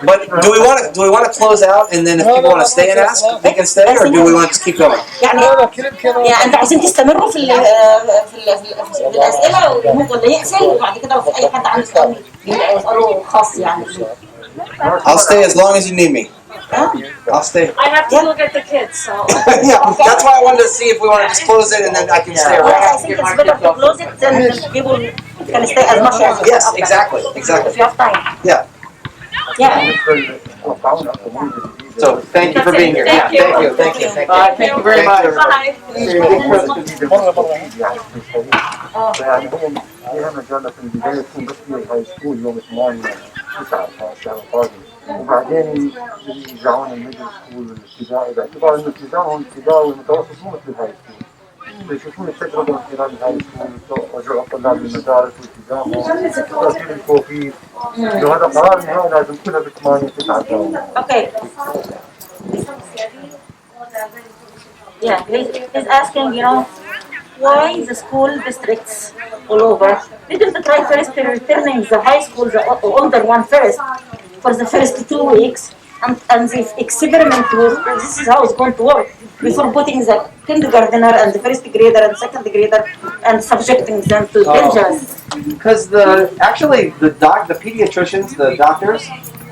But do we want to close out and then if people want to stay and ask, they can stay, or do we want to just keep going? يعني انتوا عايزين تستمروا في الاسئله ولا يقفل وبعد كده لو في اي حد عنده سؤال يسالوه خاص يعني. I'll stay as long as you need me. I'll stay. I have to look at the kids, so. Yeah, that's why I wanted to see if we want to just close it and then I can stay around. I think it's better to close it than people can stay as much as. Yes, exactly. If you have time. Yeah. Yeah. So thank you for being here. Thank you. Thank you. Thank you very much. Bye. يعني هم فيها مجال في البداية تكون بس هي الهاي سكول يوم 8/9 الشهر القادم، وبعدين يرجعون الميدل سكول والابتدائي باعتبار انه ابتدائهم ابتدائي والمتوسط مو مثل الهاي سكول. فيشوفون التجربة من خلال الهاي سكول، رجوع الطلاب للمدارس والتزامهم، تأثير الكوفيد، وهذا قرار نهائي لازم كلها ب8/9 جاوب. Okay. Yeah, he's asking, why the school districts all over didn't try first returning the high school, the older one first, for the first 2 weeks, and the experiment was, this is how it's going to work, before putting the kindergartner and the first grader and second grader and subjecting them to dangers. Because the pediatricians, the doctors,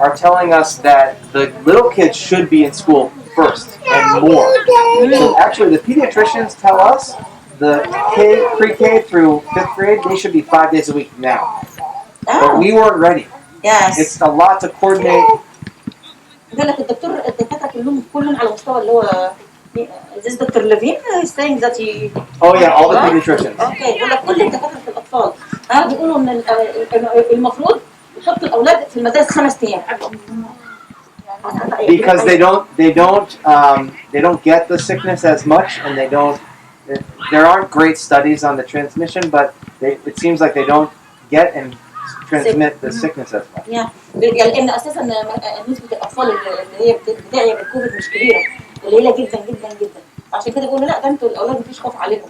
are telling us that the little kids should be in school first and more. So actually the pediatricians tell us the pre-K through 5th grade, they should be 5 days a week now. But we weren't ready. Yes. It's a lot to coordinate. قال لك الدكاتره كلهم على مستوى اللي هو this Dr. Levine is saying that he. Oh yeah, all the pediatricians. Okay, يقول لك كل دكاتره الاطفال بيقولوا ان المفروض يحطوا الاولاد في المدارس 5 أيام. Because they don't get the sickness as much, and there aren't great studies on the transmission, but it seems like they don't get and transmit the sickness as much. Yeah, لان اساسا نسبه الاطفال اللي هي بتدعي بالكوفيد مش كبيره، قليله جدا جدا جدا، عشان كده بيقولوا لا ده انتوا الاولاد مفيش خوف عليكم.